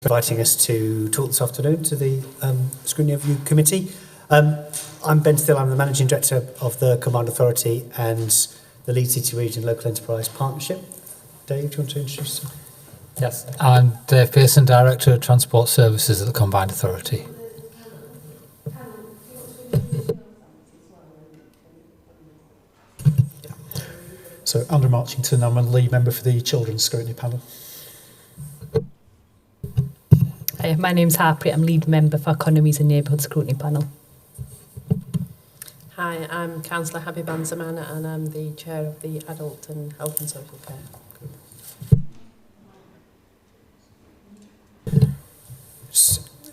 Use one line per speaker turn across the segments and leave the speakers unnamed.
Inviting us to talk this afternoon to the Scrutiny Review Committee. I'm Ben Still, I'm the Managing Director of the Combined Authority and the Leeds City Region Local Enterprise Partnership. Dave, do you want to introduce yourself?
Yes, I'm Dave Pearson, Director of Transport Services at the Combined Authority.
So, Andrew Marchington, I'm a lead member for the Children's Scrutiny Panel.
Hi, my name's Harpreet. I'm lead member for Economies and Neighbourhood Scrutiny Panel.
Hi, I'm Councillor Habib Anzamana and I'm the Chair of the Adult and Health and Social Care.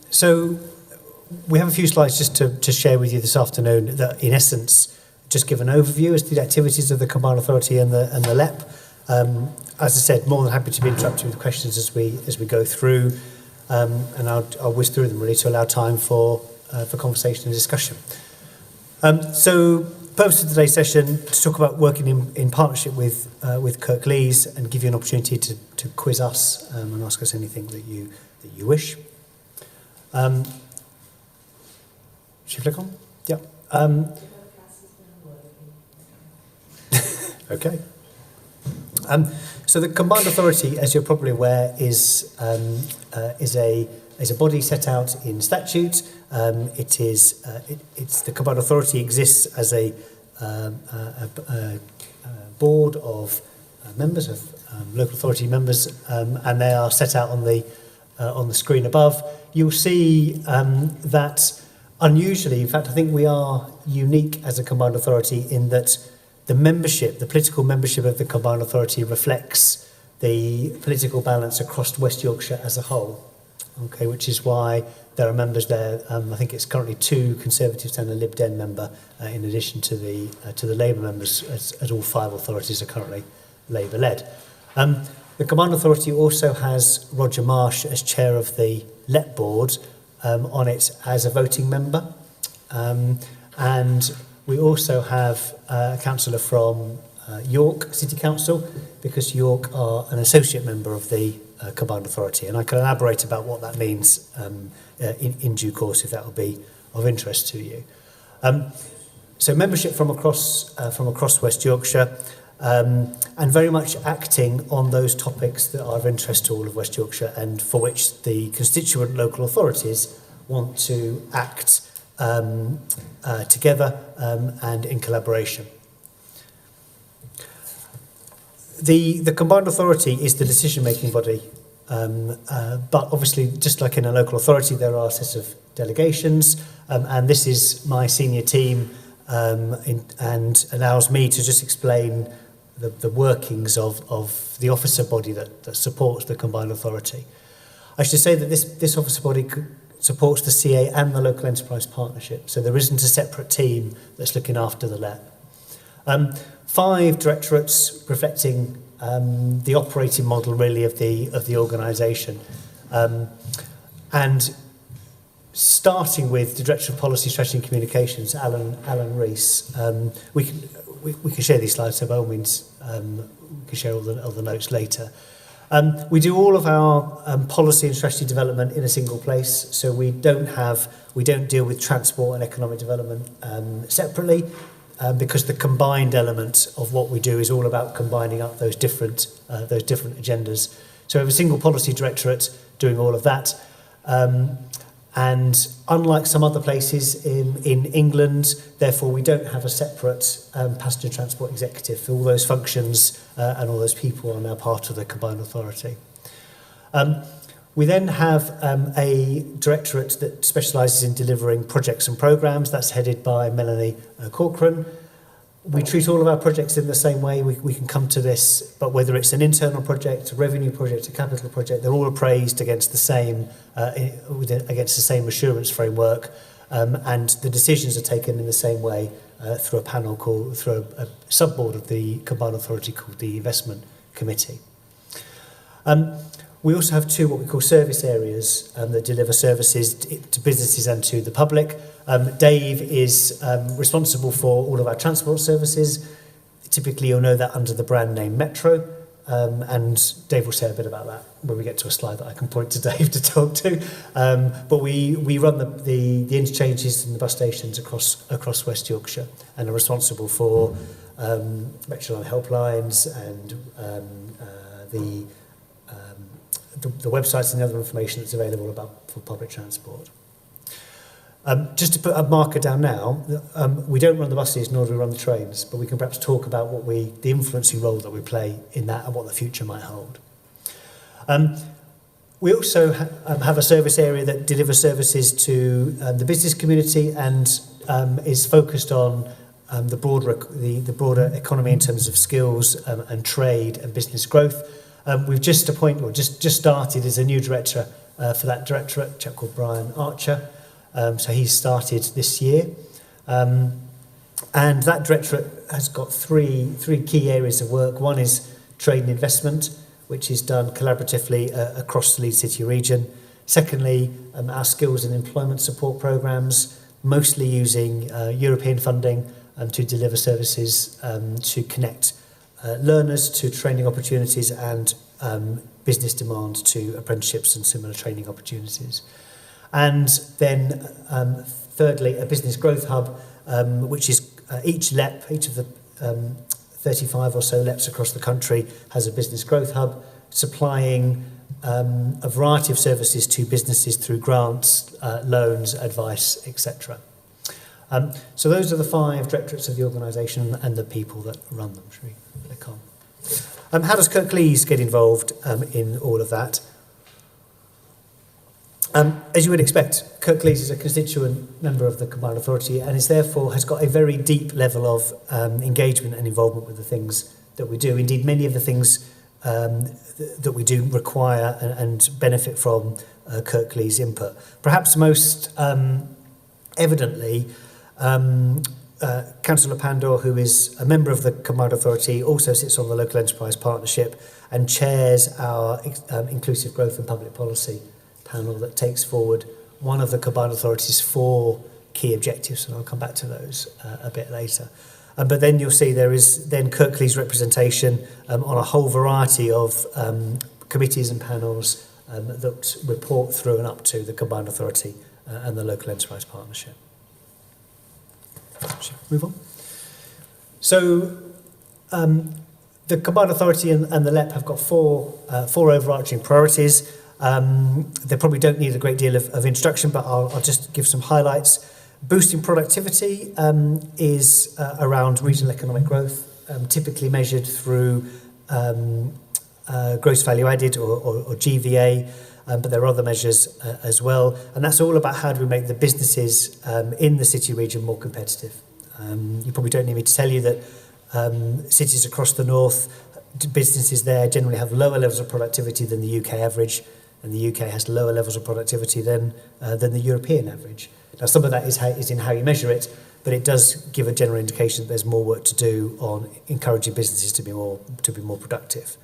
So we have a few slides just to share with you this afternoon that in essence just give an overview as to the activities of the Combined Authority and the LEP. As I said, more than happy to be interrupted with questions as we go through. And I'll whiz through them really to allow time for conversation and discussion. So, purpose of today's session to talk about working in partnership with Kirk Lees and give you an opportunity to quiz us and ask us anything that you wish. Should you flick on? Yeah. Okay. So the Combined Authority, as you're probably aware, is a body set out in statute. It's the Combined Authority exists as a board of members of local authority members, and they are set out on the screen above. You'll see that unusually, in fact, I think we are unique as a Combined Authority in that the political membership of the Combined Authority reflects the political balance across West Yorkshire as a whole. Okay, which is why there are members there. I think it's currently 2 Conservatives and a Lib Dem member, in addition to the Labour members, as all 5 authorities are currently Labour-led. The Combined Authority also has Roger Marsh as chair of the LEP board on it as a voting member, and we also have a councillor from York City Council, because York are an associate member of the Combined Authority, and I can elaborate about what that means in due course if that will be of interest to you. So membership from across West Yorkshire, and very much acting on those topics that are of interest to all of West Yorkshire and for which the constituent local authorities want to act together and in collaboration. The Combined Authority is the decision-making body, but obviously, just like in a local authority, there are sets of delegations, and this is my senior team, and allows me to just explain the workings of the officer body that supports the Combined Authority. I should say that this officer body supports the CA and the Local Enterprise Partnership, so there isn't a separate team that's looking after the LEP. 5 directorates reflecting the operating model really of the organisation, and starting with the Director of Policy, Strategy and Communications, Alan Rees. We can share these slides, so by all means we can share all the notes later. We do all of our policy and strategy development in a single place, so we don't deal with transport and economic development separately, because the combined element of what we do is all about combining up those different agendas. So we have a single policy directorate doing all of that, and unlike some other places in England, therefore we don't have a separate passenger transport executive. All those functions and all those people are now part of the Combined Authority. We then have a directorate that specialises in delivering projects and programmes. That's headed by Melanie Corcoran. We treat all of our projects in the same way. We can come to this, but whether it's an internal project, a revenue project, a capital project, they're all appraised against the same assurance framework, and the decisions are taken in the same way through a sub-board of the Combined Authority called the Investment Committee. We also have 2 what we call service areas that deliver services to businesses and to the public. Dave is responsible for all of our transport services. Typically, you'll know that under the brand name Metro. and Dave will say a bit about that when we get to a slide that I can point to Dave to talk to. But we run the interchanges and the bus stations across West Yorkshire and are responsible for Metro Line helplines and the websites and the other information that's available for public transport. Just to put a marker down now, we don't run the buses nor do we run the trains, but we can perhaps talk about the influencing role that we play in that and what the future might hold. We also have a service area that delivers services to the business community and is focused on the broader economy in terms of skills and trade and business growth. We've just started as a new director for that directorate, a chap called Brian Archer. So he started this year. And that directorate has got three key areas of work. One is trade and investment, which is done collaboratively across the Leeds City region. Secondly, our skills and employment support programmes, mostly using European funding to deliver services to connect learners to training opportunities and business demand to apprenticeships and similar training opportunities. And then thirdly, a business growth hub, which is each of the 35 or so LEPs across the country has a business growth hub supplying a variety of services to businesses through grants, loans, advice, etc. So those are the 5 directorates of the organisation and the people that run them. Should we click on? How does Kirklees get involved in all of that? As you would expect, Kirklees is a constituent member of the Combined Authority and has got a very deep level of engagement and involvement with the things that we do. Indeed, many of the things that we do require and benefit from Kirklees' input. Perhaps most evidently, Councillor Pandor, who is a member of the Combined Authority, also sits on the Local Enterprise Partnership and chairs our Inclusive Growth and Public Policy panel that takes forward one of the Combined Authority's 4 key objectives, and I'll come back to those a bit later. But then you'll see there is then Kirklees' representation on a whole variety of committees and panels that report through and up to the Combined Authority and the Local Enterprise Partnership. Shall we move on? So the Combined Authority and the LEP have got 4 overarching priorities. They probably don't need a great deal of introduction, but I'll just give some highlights. Boosting productivity is around regional economic growth, typically measured through gross value added or GVA, but there are other measures as well. And that's all about how do we make the businesses in the city region more competitive. You probably don't need me to tell you that cities across the north, businesses there generally have lower levels of productivity than the UK average, and the UK has lower levels of productivity than the European average. Now, some of that is in how you measure it, but it does give a general indication that there's more work to do on encouraging businesses to be more productive.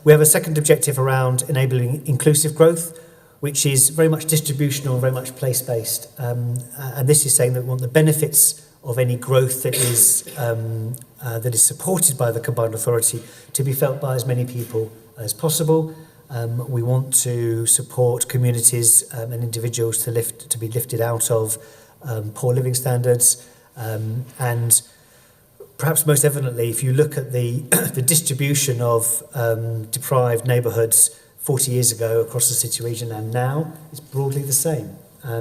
We have a second objective around enabling inclusive growth, which is very much distributional, very much place-based. And this is saying that we want the benefits of any growth that is supported by the Combined Authority to be felt by as many people as possible. We want to support communities and individuals to be lifted out of poor living standards. And perhaps most evidently, if you look at the distribution of deprived neighbourhoods 40 years ago across the city region and now, it's broadly the same.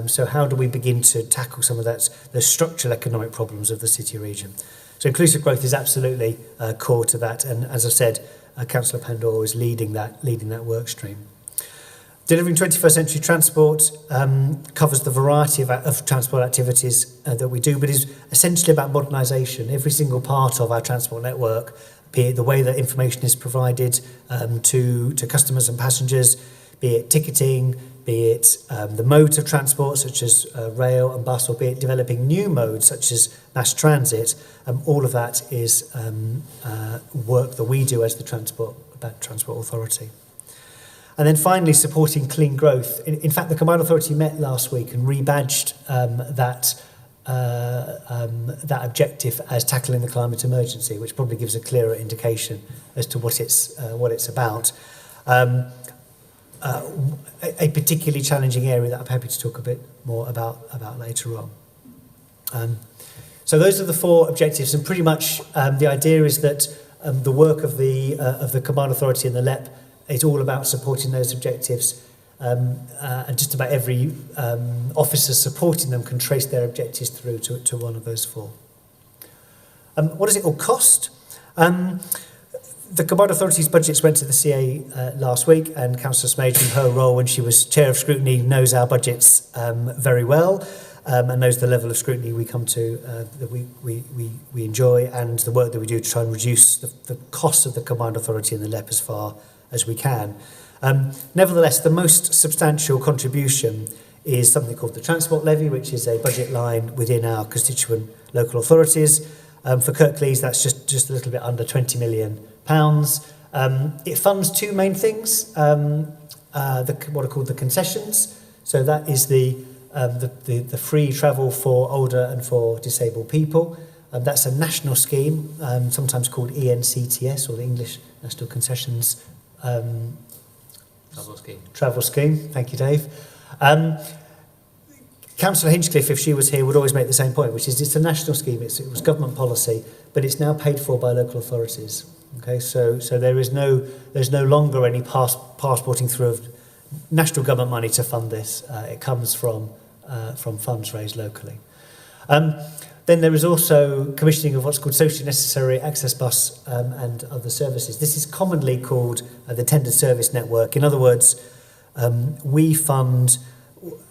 So how do we begin to tackle some of the structural economic problems of the city region? So inclusive growth is absolutely core to that. And as I said, Councillor Pandor is leading that work stream. Delivering 21st century transport covers the variety of transport activities that we do, but is essentially about modernisation. Every single part of our transport network, be it the way that information is provided to customers and passengers, be it ticketing, be it the modes of transport such as rail and bus, or be it developing new modes such as mass transit, all of that is work that we do as the Transport Authority. And then finally, supporting clean growth. In fact, the Combined Authority met last week and rebadged that that objective as tackling the climate emergency, which probably gives a clearer indication as to what it's about. A particularly challenging area that I'm happy to talk a bit more about later on. So those are the 4 objectives, and pretty much the idea is that the work of the Combined Authority and the LEP is all about supporting those objectives, and just about every officer supporting them can trace their objectives through to one of those 4. What does it all cost? The Combined Authority's budgets went to the CA last week, and Councillor Smage, in her role when she was Chair of Scrutiny, knows our budgets very well, and knows the level of scrutiny we come to, that we enjoy, and the work that we do to try and reduce the cost of the Combined Authority and the LEP as far as we can. Nevertheless, the most substantial contribution is something called the Transport Levy, which is a budget line within our constituent local authorities. For Kirklees, that's just a little bit under £20 million. It funds 2 main things, what are called the concessions. So that is the free travel for older and for disabled people. That's a national scheme, sometimes called ENCTS, or the English National Concessions Travel Scheme. Thank you, Dave. Councillor Hinchcliffe, if she was here, would always make the same point, which is it's a national scheme. It was government policy, but it's now paid for by local authorities. Okay, so there's no longer any passporting through of national government money to fund this. It comes from funds raised locally. Then there is also commissioning of what's called socially necessary access bus and other services. This is commonly called the tendered service network. In other words, we fund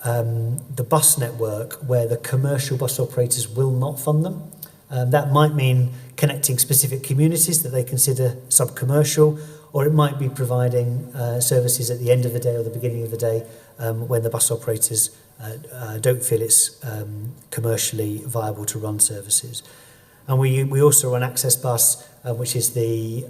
the bus network where the commercial bus operators will not fund them. That might mean connecting specific communities that they consider sub-commercial, or it might be providing services at the end of the day or the beginning of the day when the bus operators don't feel it's commercially viable to run services. And we also run Access Bus, which is the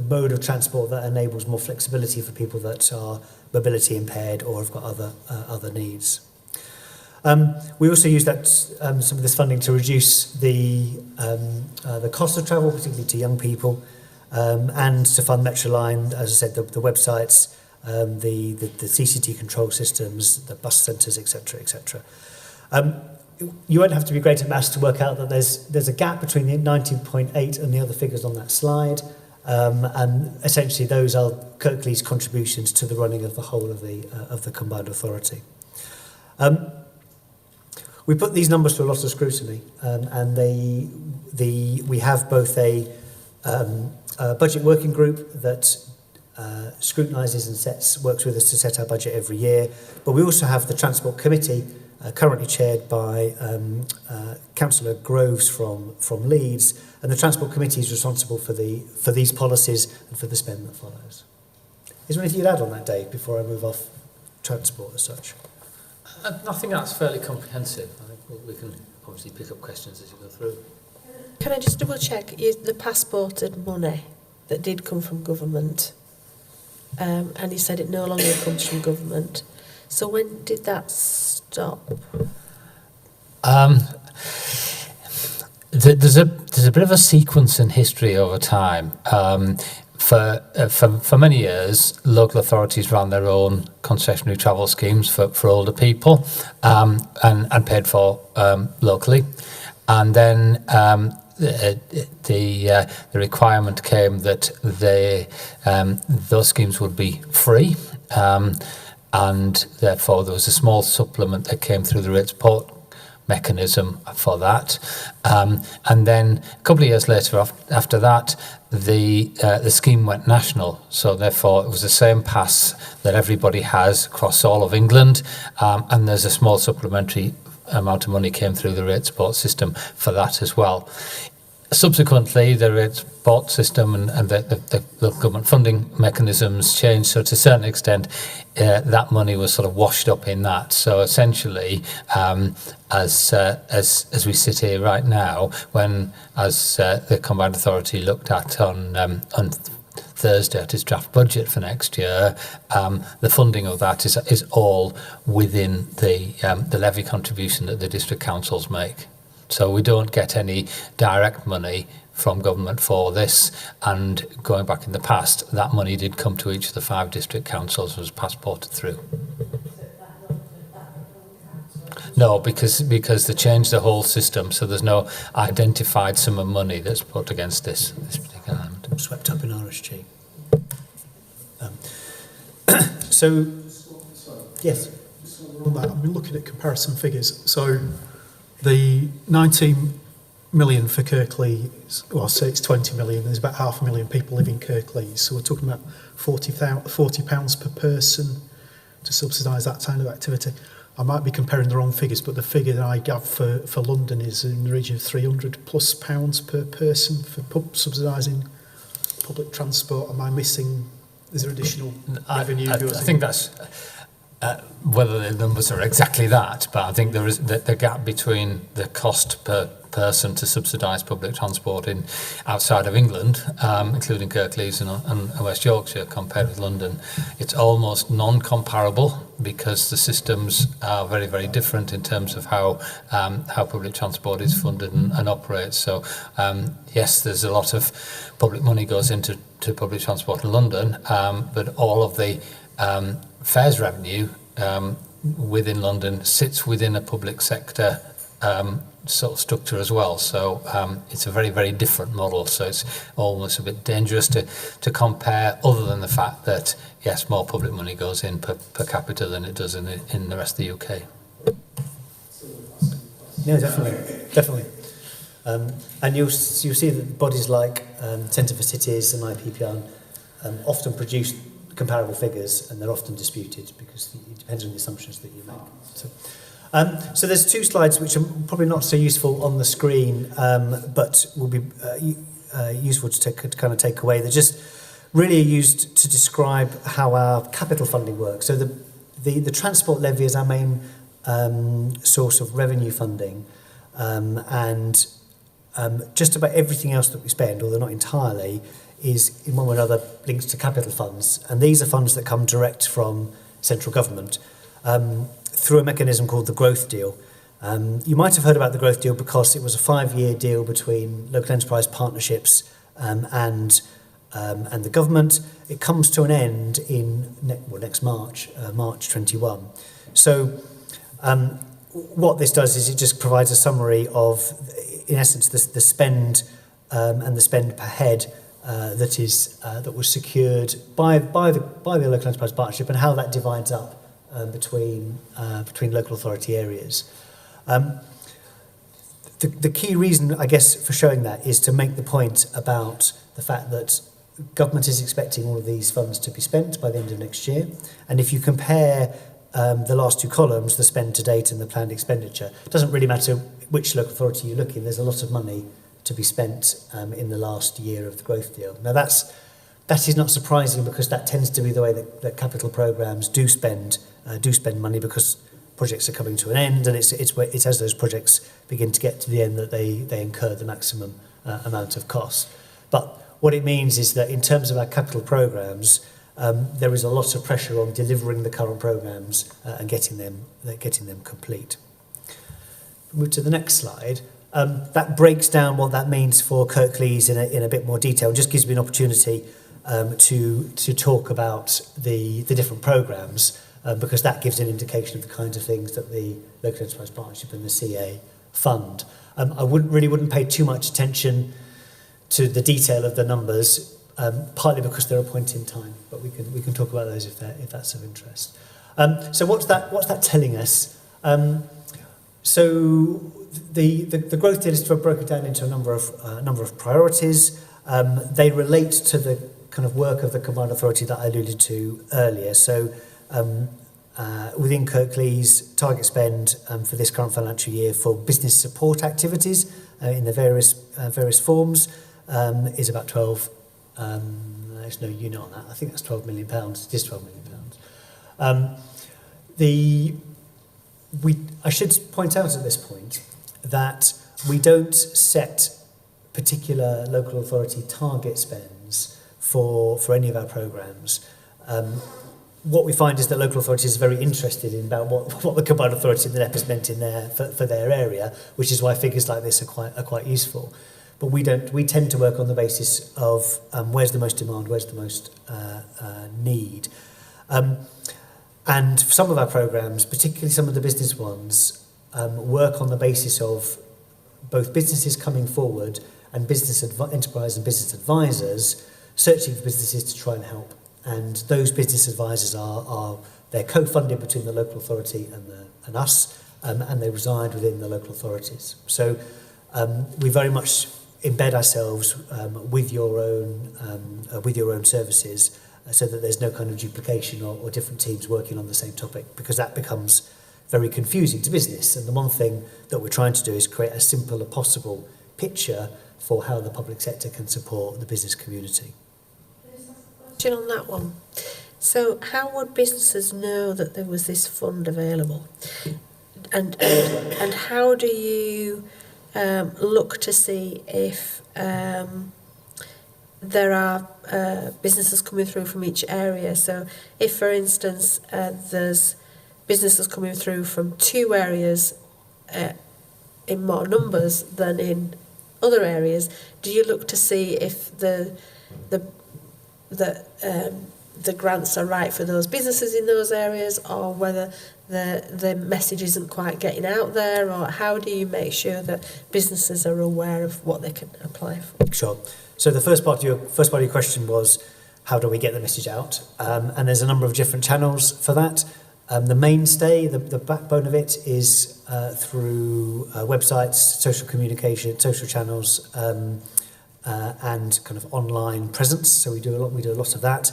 mode of transport that enables more flexibility for people that are mobility impaired or have got other needs. We also use that some of this funding to reduce the cost of travel, particularly to young people, and to fund Metroline, as I said, the websites, the CCT control systems, the bus centres, etc., etc. You won't have to be great at maths to work out that there's a gap between the 19.8 and the other figures on that slide, and essentially those are Kirklees' contributions to the running of the whole of the Combined Authority. We put these numbers to a lot of scrutiny, and we have both a budget working group that scrutinises and works with us to set our budget every year, but we also have the Transport Committee, currently chaired by Councillor Groves from Leeds, and the Transport Committee is responsible for these policies and for the spend that follows. Is there anything you'd add on that, Dave, before I move off transport as such?
I think that's fairly comprehensive. I think we can obviously pick up questions as you go through.
Can I just double check, is the passported money that did come from government, and you said it no longer comes from government, so when did that stop?
There's a bit of a sequence in history over time. For many years, local authorities ran their own concessionary travel schemes for older people, and paid for locally. And then the requirement came that those schemes would be free, and therefore there was a small supplement that came through the rate support mechanism for that. And then a couple of years later, after that, the scheme went national. So therefore, it was the same pass that everybody has across all of England, and there's a small supplementary amount of money came through the rate support system for that as well. Subsequently, the rate support system and the local government funding mechanisms changed, so to a certain extent, that money was sort of washed up in that. So essentially, as we sit here right now, as the Combined Authority looked at on Thursday at its draft budget for next year, the funding of that is all within the levy contribution that the district councils make. So we don't get any direct money from government for this, and going back in the past, that money did come to each of the 5 district councils, was passported through. No, because they changed the whole system, so there's no identified sum of money that's put against this particular element.
Swept up in RSG. So, yes.
On that, I've been looking at comparison figures. So the 19 million for Kirklees, well, say it's 20 million, there's about 500,000 people live in Kirklees, so we're talking about £40 per person to subsidise that kind of activity. I might be comparing the wrong figures, but the figure that I have for London is in the region of £300+ per person for subsidising public transport. Am I missing? Is there additional revenue?
I think that's whether the numbers are exactly that, but I think there is the gap between the cost per person to subsidise public transport in outside of England, including Kirklees and West Yorkshire, compared with London. It's almost non-comparable because the systems are very, very different in terms of how public transport is funded and operates. So yes, there's a lot of public money goes into public transport in London, but all of the fares revenue within London sits within a public sector sort of structure as well. So it's a very, very different model. So it's almost a bit dangerous to compare, other than the fact that, yes, more public money goes in per capita than it does in the rest of the UK.
No, definitely. And you'll see that bodies like Centre for Cities and IPPR often produce comparable figures, and they're often disputed because it depends on the assumptions that you make. So there's 2 slides which are probably not so useful on the screen, but will be useful to kind of take away. They're just really used to describe how our capital funding works. So the transport levy is our main source of revenue funding, and just about everything else that we spend, although not entirely, is in one way or another linked to capital funds. And these are funds that come direct from central government through a mechanism called the growth deal. You might have heard about the growth deal because it was a 5-year deal between local enterprise partnerships and the government. It comes to an end in next March, March 21. So what this does is it just provides a summary of, in essence, the spend and the spend per head that was secured by the local enterprise partnership, and how that divides up between local authority areas. The key reason, I guess, for showing that is to make the point about the fact that government is expecting all of these funds to be spent by the end of next year. And if you compare the last 2 columns, the spend to date and the planned expenditure, it doesn't really matter which local authority you look in, there's a lot of money to be spent in the last year of the growth deal. Now that is not surprising, because that tends to be the way that capital programmes do spend money, because projects are coming to an end, and it's as those projects begin to get to the end that they incur the maximum amount of cost. But what it means is that in terms of our capital programmes, there is a lot of pressure on delivering the current programmes and getting them complete. Move to the next slide. That breaks down what that means for Kirklees in a bit more detail. It just gives me an opportunity to talk about the different programmes, because that gives an indication of the kinds of things that the Local Enterprise Partnership and the CA fund. I wouldn't pay too much attention to the detail of the numbers, partly because they're a point in time, but we can talk about those if that's of interest. So what's that telling us? So the growth deal is broken down into a number of priorities. They relate to the kind of work of the combined authority that I alluded to earlier. So within Kirklees, target spend for this current financial year for business support activities in the various forms is about 12. There's no unit on that. I think that's £12 million. It is £12 million. I should point out at this point that we don't set particular local authority target spends for any of our programmes. What we find is that local authorities are very interested in about what the combined authority and the NEP has meant in for their area, which is why figures like this are quite useful. But we tend to work on the basis of where's the most demand, where's the most need. And for some of our programmes, particularly some of the business ones, work on the basis of both businesses coming forward and enterprise and business advisors searching for businesses to try and help. And those business advisors they're co-funded between the local authority and us, and they reside within the local authorities. So we very much embed ourselves with your own services, so that there's no kind of duplication or different teams working on the same topic, because that becomes very confusing to business. And the one thing that we're trying to do is create a simple as possible picture for how the public sector can support the business community.
Question on that one. So how would businesses know that there was this fund available? And how do you look to see if there are businesses coming through from each area? So if, for instance, there's businesses coming through from two areas in more numbers than in other areas, do you look to see if the grants are right for those businesses in those areas, or whether the message isn't quite getting out there, or how do you make sure that businesses are aware of what they can apply for?
Sure. So the first part of your question was, how do we get the message out? And there's a number of different channels for that. The mainstay, the backbone of it, is through websites, social communication, social channels, and kind of online presence. So we do a lot of that.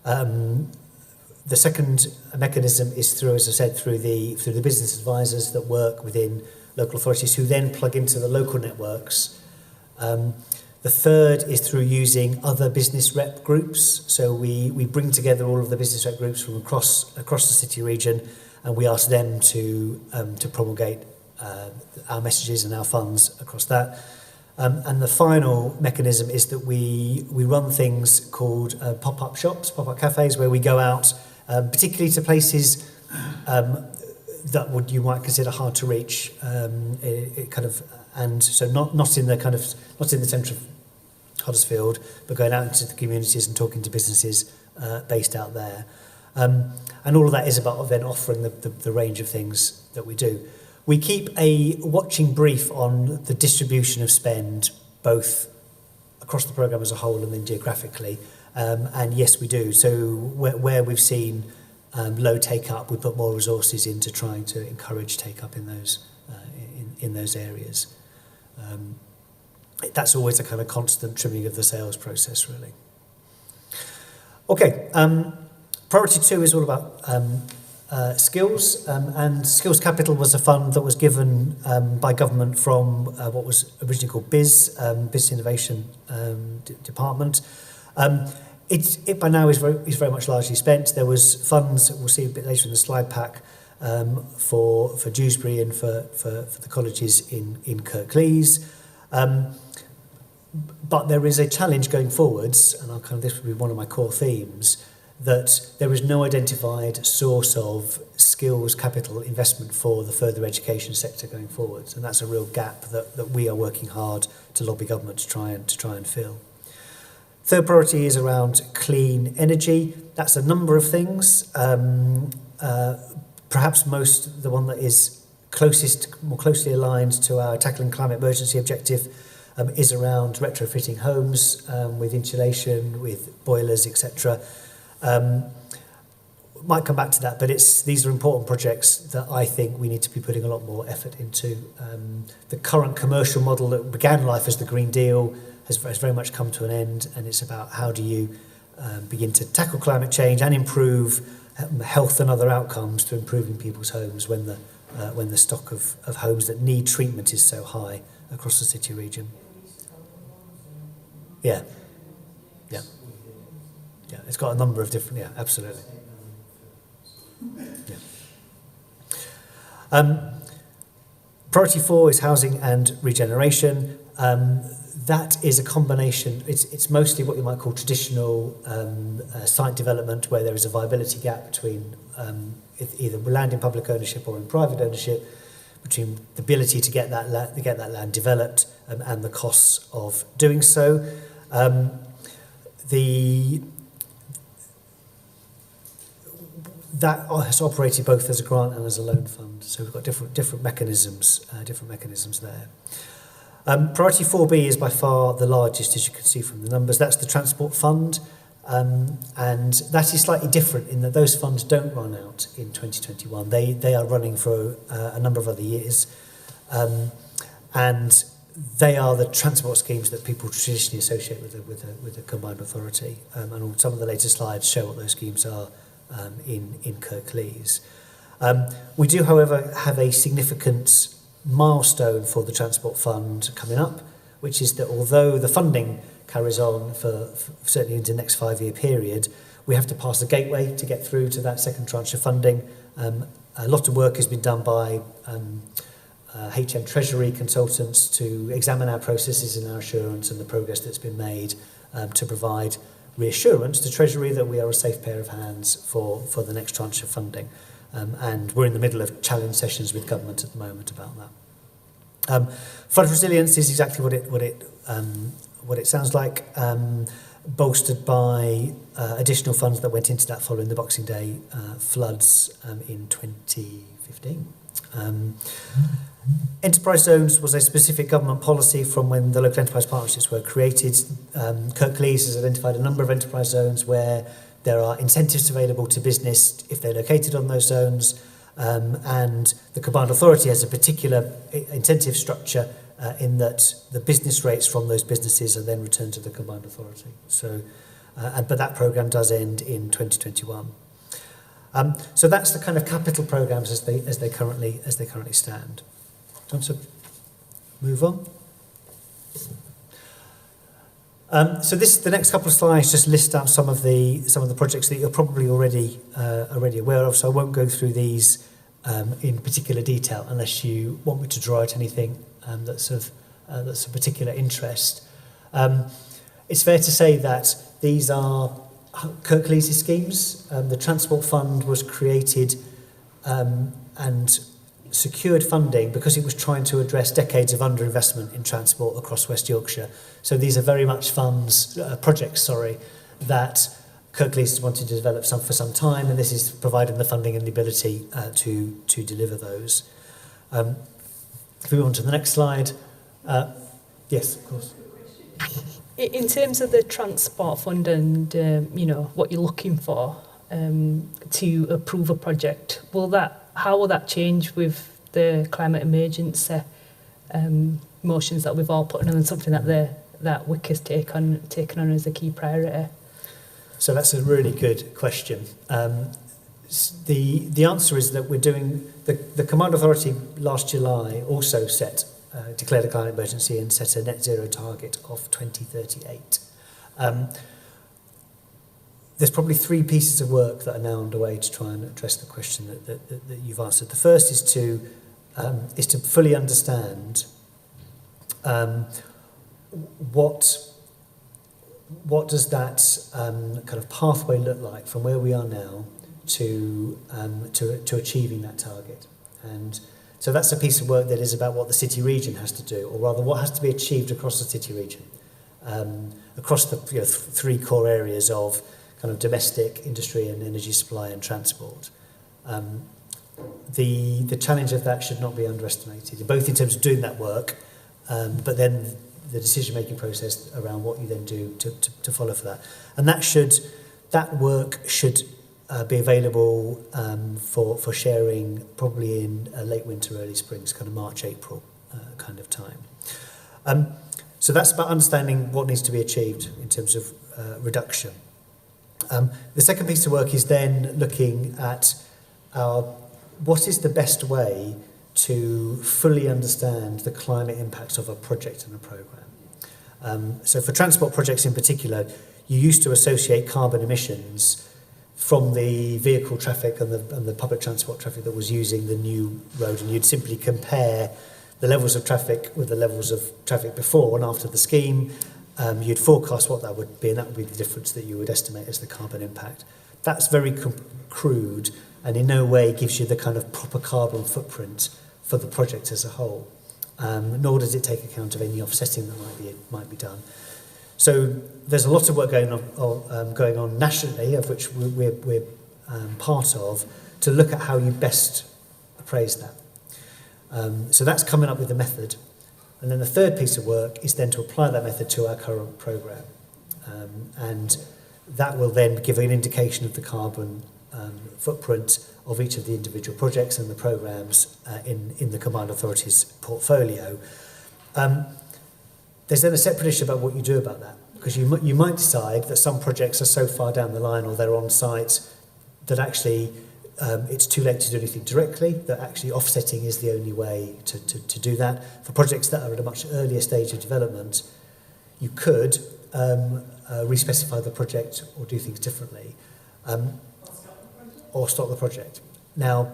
The second mechanism is through, as I said, through the business advisors that work within local authorities, who then plug into the local networks. The third is through using other business rep groups. So we bring together all of the business rep groups from across the city region, and we ask them to promulgate our messages and our funds across that. And the final mechanism is that we run things called pop-up shops, pop-up cafes, where we go out, particularly to places that you might consider hard to reach, and so not in the centre of Huddersfield, but going out into the communities and talking to businesses based out there. And all of that is about then offering the range of things that we do. We keep a watching brief on the distribution of spend, both across the programme as a whole and then geographically. And yes, we do. So where we've seen low take-up, we put more resources into trying to encourage take-up in those areas. That's always a kind of constant trimming of the sales process, really. Okay, priority 2 is all about skills, and Skills Capital was a fund that was given by government from what was originally called Business Innovation Department. It by now is very much largely spent. There was funds, we'll see a bit later in the slide pack, for Dewsbury and for the colleges in Kirklees. But there is a challenge going forwards, and this will be one of my core themes, that there is no identified source of skills capital investment for the further education sector going forwards, and that's a real gap that we are working hard to lobby government to try and fill. Third priority is around clean energy. That's a number of things. Perhaps the one that is more closely aligned to our tackling climate emergency objective is around retrofitting homes with insulation, with boilers, etc. Might come back to that, but these are important projects that I think we need to be putting a lot more effort into. The current commercial model that began life as the Green Deal has very much come to an end, and it's about how do you begin to tackle climate change and improve health and other outcomes through improving people's homes when the stock of homes that need treatment is so high across the city region. Yeah, it's got a number of different, absolutely. Yeah. Priority 4 is housing and regeneration. that is a combination. It's mostly what you might call traditional site development, where there is a viability gap between either land in public ownership or in private ownership, between the ability to get that land developed and the costs of doing so. That has operated both as a grant and as a loan fund, so we've got different mechanisms there. Priority 4B is by far the largest, as you can see from the numbers. That's the transport fund, and that is slightly different in that those funds don't run out in 2021. They are running for a number of other years, and they are the transport schemes that people traditionally associate with a combined authority. And some of the later slides show what those schemes are in Kirklees. We do, however, have a significant milestone for the transport fund coming up, which is that although the funding carries on for certainly into the next 5-year period, we have to pass a gateway to get through to that second tranche of funding. A lot of work has been done by HM Treasury consultants to examine our processes and our assurance and the progress that's been made to provide reassurance to Treasury that we are a safe pair of hands for the next tranche of funding. And we're in the middle of challenge sessions with government at the moment about that. Flood resilience is exactly what it sounds like, bolstered by additional funds that went into that following the Boxing Day floods in 2015. Enterprise zones was a specific government policy from when the local enterprise partnerships were created. Kirklees has identified a number of enterprise zones where there are incentives available to business if they're located on those zones, and the combined authority has a particular incentive structure in that the business rates from those businesses are then returned to the combined authority. So, but that programme does end in 2021. So that's the kind of capital programmes as they currently stand. Do you want to move on? So the next couple of slides just list out some of the projects that you're probably already aware of. So I won't go through these in particular detail unless you want me to draw out anything that's of particular interest. It's fair to say that these are Kirklees schemes. The Transport Fund was created and secured funding because it was trying to address decades of underinvestment in transport across West Yorkshire. So these are very much projects, that Kirklees wanted to develop for some time, and this is providing the funding and the ability to deliver those. If we move on to the next slide. Yes, of course.
In terms of the transport fund and what you're looking for to approve a project, how will that change with the climate emergency motions that we've all put on, and something that WIC has taken on as a key priority?
So that's a really good question. The answer is that we're doing the Combined Authority last July also declared a climate emergency and set a net zero target of 2038. There's probably 3 pieces of work that are now underway to try and address the question that you've answered. The first is to fully understand what does that kind of pathway look like from where we are now to achieving that target. And so that's a piece of work that is about what the city region has to do, or rather what has to be achieved across the city region, across the 3 core areas of kind of domestic, industry and energy supply and transport. The challenge of that should not be underestimated, both in terms of doing that work, but then the decision-making process around what you then do to follow for that. And that work should be available for sharing probably in late winter, early spring, kind of March, April kind of time. So that's about understanding what needs to be achieved in terms of reduction. The second piece of work is then looking at what is the best way to fully understand the climate impacts of a project and a programme. So for transport projects in particular, you used to associate carbon emissions from the vehicle traffic and the public transport traffic that was using the new road, and you'd simply compare the levels of traffic with the levels of traffic before and after the scheme. You'd forecast what that would be, and that would be the difference that you would estimate as the carbon impact. That's very crude and in no way gives you the kind of proper carbon footprint for the project as a whole. Nor does it take account of any offsetting that might be done. So there's a lot of work going on nationally, of which we're part of, to look at how you best appraise that. So that's coming up with the method. And then the third piece of work is then to apply that method to our current programme. And that will then give an indication of the carbon footprint of each of the individual projects and the programmes in the Combined Authorities portfolio. There's then a separate issue about what you do about that, because you might decide that some projects are so far down the line or they're on site that actually it's too late to do anything directly, that actually offsetting is the only way to do that. For projects that are at a much earlier stage of development, you could re-specify the project or do things differently, or stop the project. Now,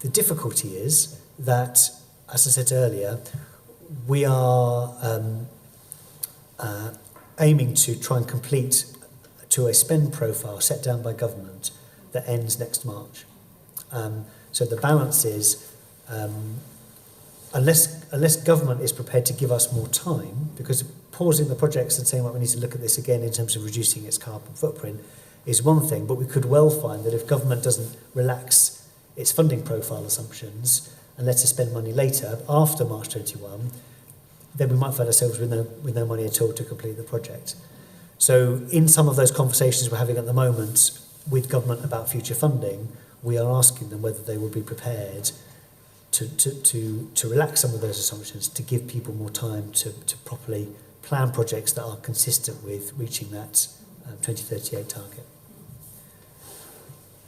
the difficulty is that, as I said earlier, we are aiming to try and complete to a spend profile set down by government that ends next March. So the balance is, unless government is prepared to give us more time, because pausing the projects and saying, well, we need to look at this again in terms of reducing its carbon footprint is one thing, but we could well find that if government doesn't relax its funding profile assumptions and let us spend money later, after March 21, then we might find ourselves with no money at all to complete the project. So in some of those conversations we're having at the moment with government about future funding, we are asking them whether they will be prepared to relax some of those assumptions, to give people more time to properly plan projects that are consistent with reaching that 2038 target.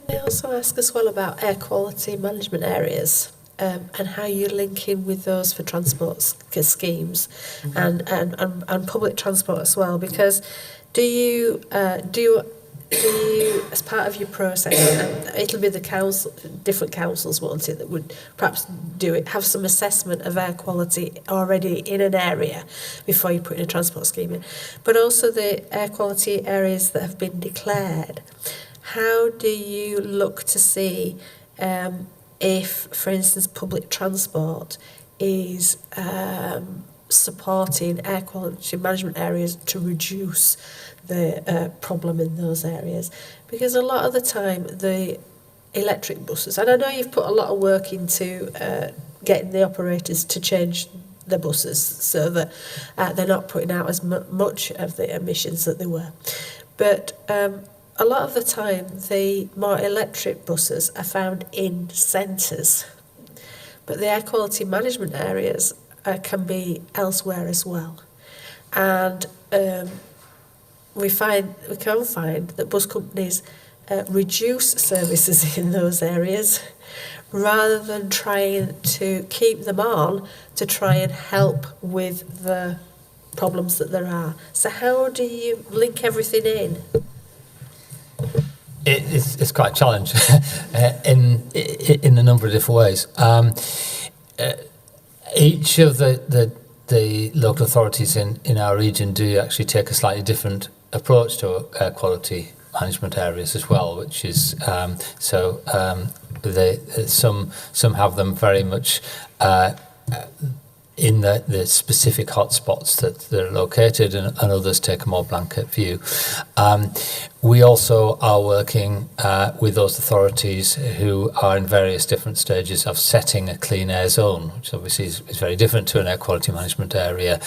Can I also ask as well about air quality management areas and how you link in with those for transport schemes and public transport as well? Because do you as part of your process, and it'll be the council, different councils, won't it, that would perhaps do it, have some assessment of air quality already in an area before you put in a transport scheme in, but also the air quality areas that have been declared. How do you look to see if, for instance, public transport is supporting air quality management areas to reduce the problem in those areas? Because a lot of the time the electric buses, and I know you've put a lot of work into getting the operators to change the buses so that they're not putting out as much of the emissions that they were, but a lot of the time the more electric buses are found in centres, but the air quality management areas can be elsewhere as well. And we can find that bus companies reduce services in those areas rather than trying to keep them on to try and help with the problems that there are. So how do you link everything in?
It's quite a challenge in a number of different ways. Each of the local authorities in our region do actually take a slightly different approach to air quality management areas as well, which is some have them very much in the specific hotspots that they're located, and others take a more blanket view. We also are working with those authorities who are in various different stages of setting a clean air zone, which obviously is very different to an air quality management area.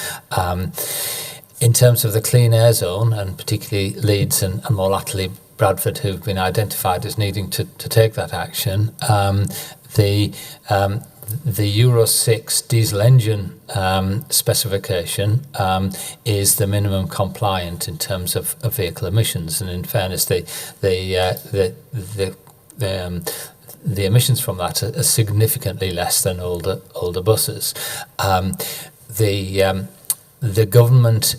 In terms of the clean air zone, and particularly Leeds and more latterly Bradford, who've been identified as needing to take that action, the Euro 6 diesel engine specification is the minimum compliant in terms of vehicle emissions, and in fairness, the emissions from that are significantly less than older buses. The government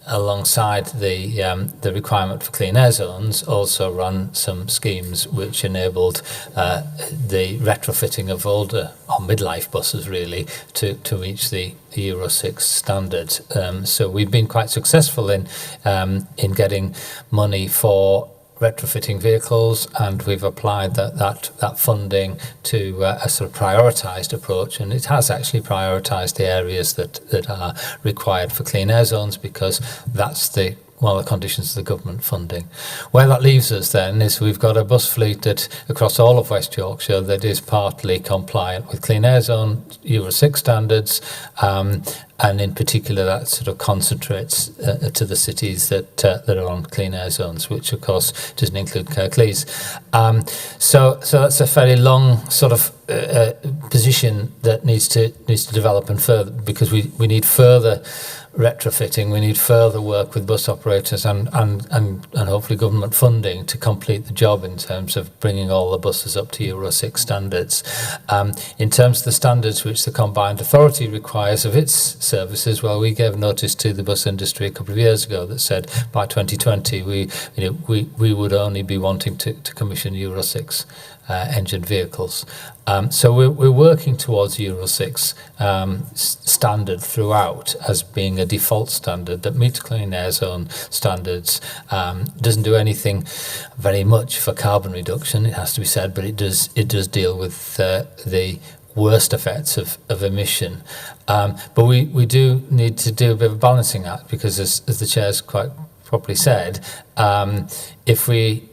alongside the requirement for clean air zones, also ran some schemes which enabled the retrofitting of older or midlife buses really to reach the Euro 6 standard. So we've been quite successful in getting money for retrofitting vehicles, and we've applied that funding to a sort of prioritised approach, and it has actually prioritised the areas that are required for clean air zones, because that's one of the conditions of the government funding. Where that leaves us then is we've got a bus fleet that across all of West Yorkshire that is partly compliant with clean air zone Euro 6 standards, and in particular that sort of concentrates to the cities that are on clean air zones, which of course doesn't include Kirklees. So that's a fairly long sort of position that needs to develop and further, because we need further retrofitting, we need further work with bus operators and hopefully government funding to complete the job in terms of bringing all the buses up to Euro 6 standards. In terms of the standards which the Combined Authority requires of its services, well, we gave notice to the bus industry a couple of years ago that said by 2020 we would only be wanting to commission Euro 6 engine vehicles. So we're working towards Euro 6 standard throughout as being a default standard that meets clean air zone standards, doesn't do anything very much for carbon reduction, it has to be said, but it does deal with the worst effects of emission. But we do need to do a bit of a balancing act, because as the Chair's quite properly said, if we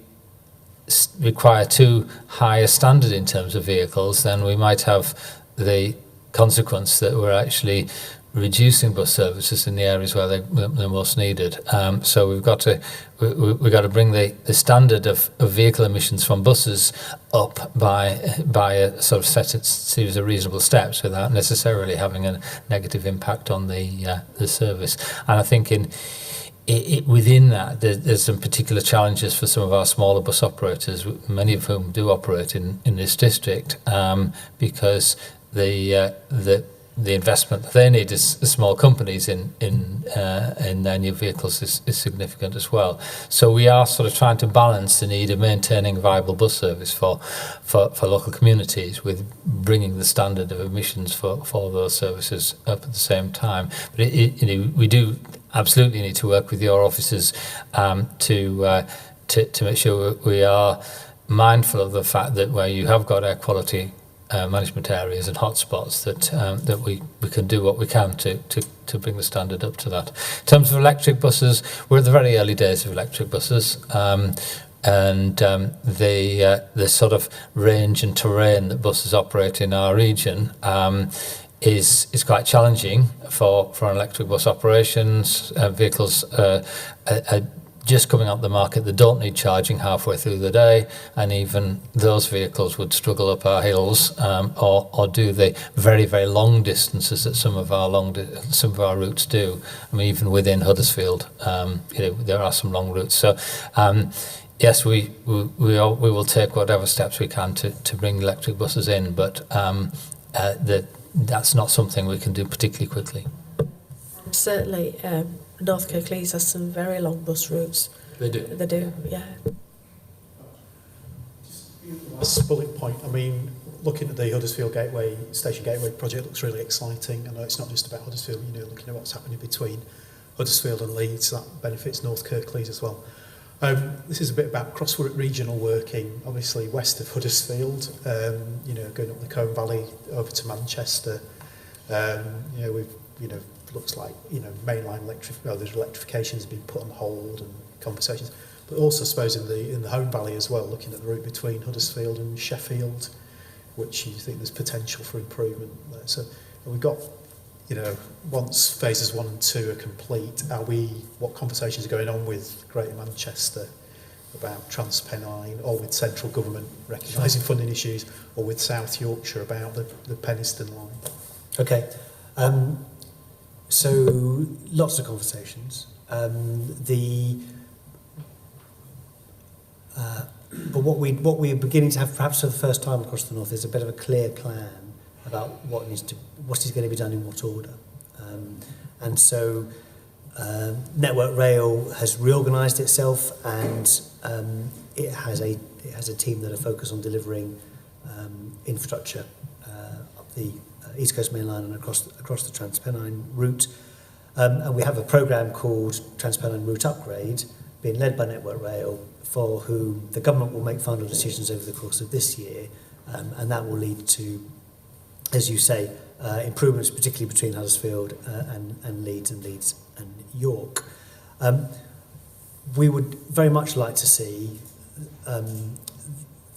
require too high a standard in terms of vehicles, then we might have the consequence that we're actually reducing bus services in the areas where they're most needed. So we've got to bring the standard of vehicle emissions from buses up by a sort of series of reasonable steps without necessarily having a negative impact on the service. And I think within that, there's some particular challenges for some of our smaller bus operators, many of whom do operate in this district, because the investment that they need as small companies in their new vehicles is significant as well. So we are sort of trying to balance the need of maintaining a viable bus service for local communities with bringing the standard of emissions for those services up at the same time. But we do absolutely need to work with your officers to make sure we are mindful of the fact that where you have got air quality management areas and hotspots, that we can do what we can to bring the standard up to that. In terms of electric buses, we're at the very early days of electric buses, and the sort of range and terrain that buses operate in our region is quite challenging for an electric bus operations. Vehicles are just coming up the market that don't need charging halfway through the day, and even those vehicles would struggle up our hills, or do the very, very long distances that some of our routes do. I mean, even within Huddersfield, there are some long routes. So yes, we will take whatever steps we can to bring electric buses in, but that's not something we can do particularly quickly.
Certainly, North Kirklees has some very long bus routes.
They do.
They do, yeah.
Last bullet point, I mean, looking at the Huddersfield Station Gateway project looks really exciting. I know it's not just about Huddersfield, looking at what's happening between Huddersfield and Leeds, that benefits North Kirklees as well. This is a bit about regional working, obviously west of Huddersfield, going up the Colne Valley over to Manchester. Looks like, mainline there's electrification has been put on hold and conversations. But also, I suppose, in the Home Valley as well, looking at the route between Huddersfield and Sheffield, which you think there's potential for improvement there. So we've got, once phases 1 and 2 are complete, what conversations are going on with Greater Manchester about TransPennine, or with central government recognising funding issues, or with South Yorkshire about the Penistone line?
Okay. So lots of conversations. But what we're beginning to have, perhaps for the first time across the north, is a bit of a clear plan about what is going to be done in what order. And so Network Rail has reorganised itself, and it has a team that are focused on delivering infrastructure up the East Coast Main Line and across the Transpennine route. And we have a programme called Transpennine Route Upgrade, being led by Network Rail, for whom the government will make final decisions over the course of this year, and that will lead to, as you say, improvements, particularly between Huddersfield and Leeds and York. We would very much like to see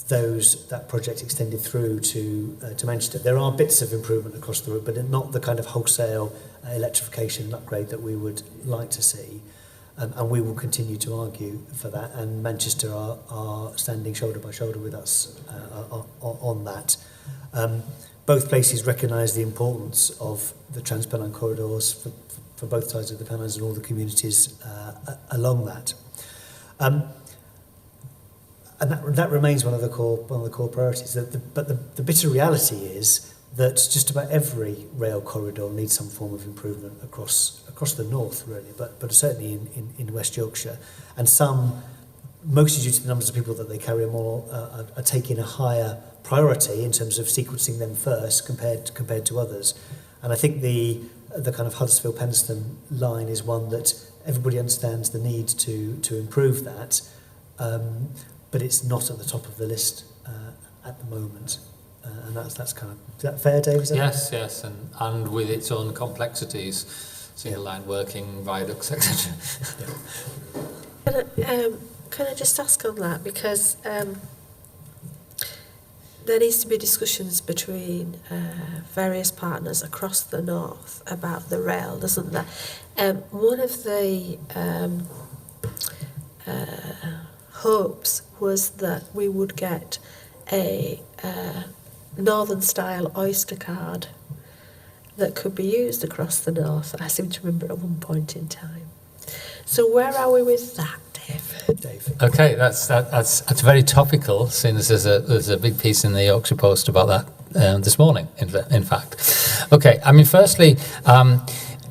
that project extended through to Manchester. There are bits of improvement across the route, but not the kind of wholesale electrification and upgrade that we would like to see. And we will continue to argue for that. And Manchester are standing shoulder by shoulder with us on that. Both places recognise the importance of the Transpennine corridors for both sides of the Pennines and all the communities along that. And that remains one of the core priorities. But the bitter reality is that just about every rail corridor needs some form of improvement across the north, really, but certainly in West Yorkshire. And some, mostly due to the numbers of people that they carry, are taking a higher priority in terms of sequencing them first compared to others. And I think the kind of Huddersfield-Penistone line is one that everybody understands the need to improve that, but it's not at the top of the list at the moment. And that's kind of, is that fair, Dave?
Yes, and with its own complexities, single line working, viaducts, etc.
Can I just ask on that, because there needs to be discussions between various partners across the north about the rail, doesn't there? One of the hopes was that we would get a northern style Oyster card that could be used across the north. I seem to remember at one point in time. So where are we with that, Dave?
Okay, that's very topical, seeing as there's a big piece in the Yorkshire Post about that this morning, in fact. Okay, I mean, firstly,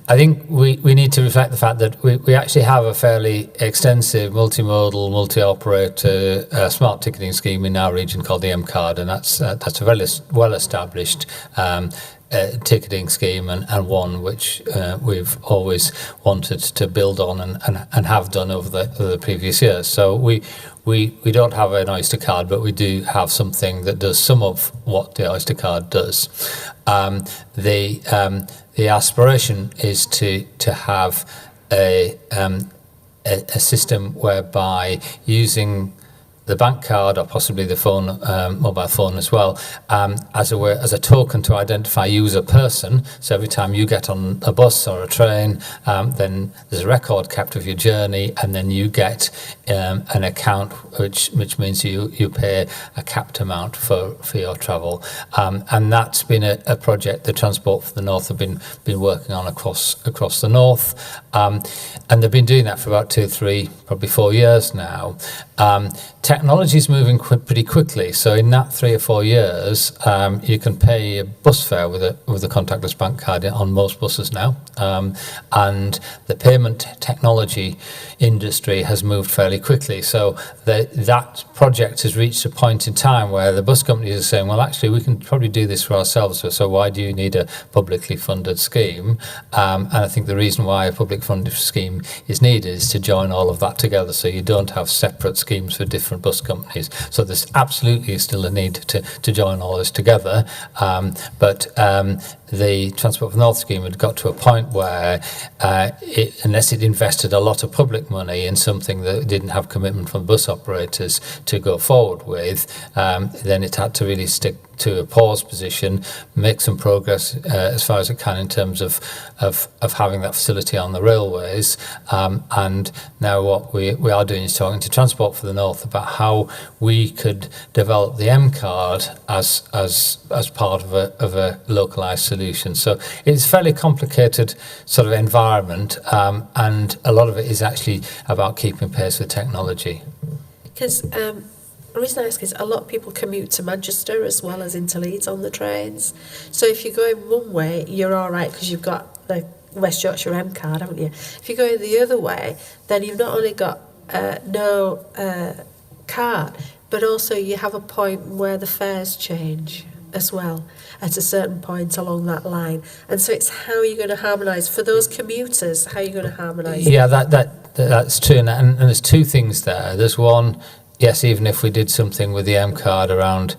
I think we need to reflect the fact that we actually have a fairly extensive multimodal, multi-operator smart ticketing scheme in our region called the M-Card, and that's a very well-established ticketing scheme and one which we've always wanted to build on and have done over the previous years. So we don't have an Oyster card, but we do have something that does some of what the Oyster card does. The aspiration is to have a system whereby using the bank card or possibly the phone, mobile phone as well, as a token to identify you as a person. So every time you get on a bus or a train, then there's a record kept of your journey, and then you get an account which means you pay a capped amount for your travel. And that's been a project that Transport for the North have been working on across the north, and they've been doing that for about 2, 3, probably 4 years now. Technology is moving pretty quickly, so in that 3 or 4 years, you can pay a bus fare with a contactless bank card on most buses now, and the payment technology industry has moved fairly quickly. So that project has reached a point in time where the bus companies are saying, well, actually, we can probably do this for ourselves. So why do you need a publicly funded scheme? And I think the reason why a public funded scheme is needed is to join all of that together, so you don't have separate schemes for different bus companies. So there's absolutely still a need to join all this together. But the Transport for the North scheme had got to a point where unless it invested a lot of public money in something that didn't have commitment from bus operators to go forward with, then it had to really stick to a pause position, make some progress as far as it can in terms of having that facility on the railways. And now what we are doing is talking to Transport for the North about how we could develop the M-Card as part of a localised solution. So it's a fairly complicated sort of environment, and a lot of it is actually about keeping pace with technology.
Because the reason I ask is a lot of people commute to Manchester as well as into Leeds on the trains. So if you're going one way, you're all right because you've got the West Yorkshire M card, haven't you? If you go the other way, then you've not only got no card, but also you have a point where the fares change as well at a certain point along that line. And so it's how you're going to harmonise for those commuters. How you're going to harmonise.
Yeah, that's true, and there's two things there. There's one. Yes, even if we did something with the M card around